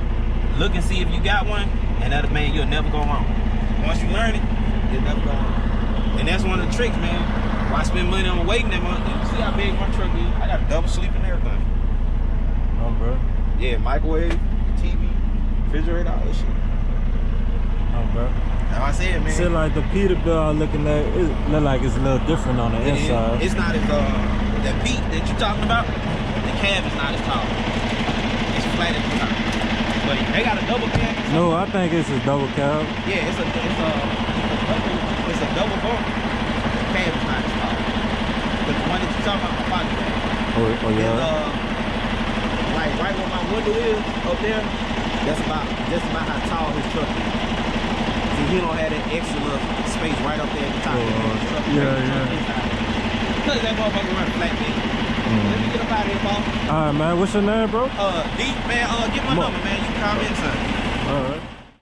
Speaker 1: look and see if you got one, and that'll man, you'll never go wrong. Once you learn it, you'll never go wrong. And that's one of the tricks, man. Why spend money on waiting that month? You see how big my truck is? I got double sleep and everything.
Speaker 2: Oh, bro.
Speaker 1: Yeah, microwave, TV, refrigerator, all that shit.
Speaker 2: Oh, bro.
Speaker 1: How I said, man.
Speaker 2: See, like the Peterbilt I'm looking at, it look like it's a little different on the inside.
Speaker 1: It's not as that peak that you talking about. The cab is not as tall. It's flat at the top. But they got a double cab.
Speaker 2: No, I think it's a double cab.
Speaker 1: Yeah, it's a double bunk. The cab is not as tall. But the one that you talking about, my pocket cab.
Speaker 2: Oh yeah.
Speaker 1: Like right where my window is up there, that's about how tall his truck is. See, he don't have that extra little space right up there at the top of his truck.
Speaker 2: Yeah.
Speaker 1: Because that motherfucker run flat, man. Let me get up out of here, boss.
Speaker 2: All right, man. What's your name, bro?
Speaker 1: D, man. Get my number, man. You can call me anytime.
Speaker 2: All right.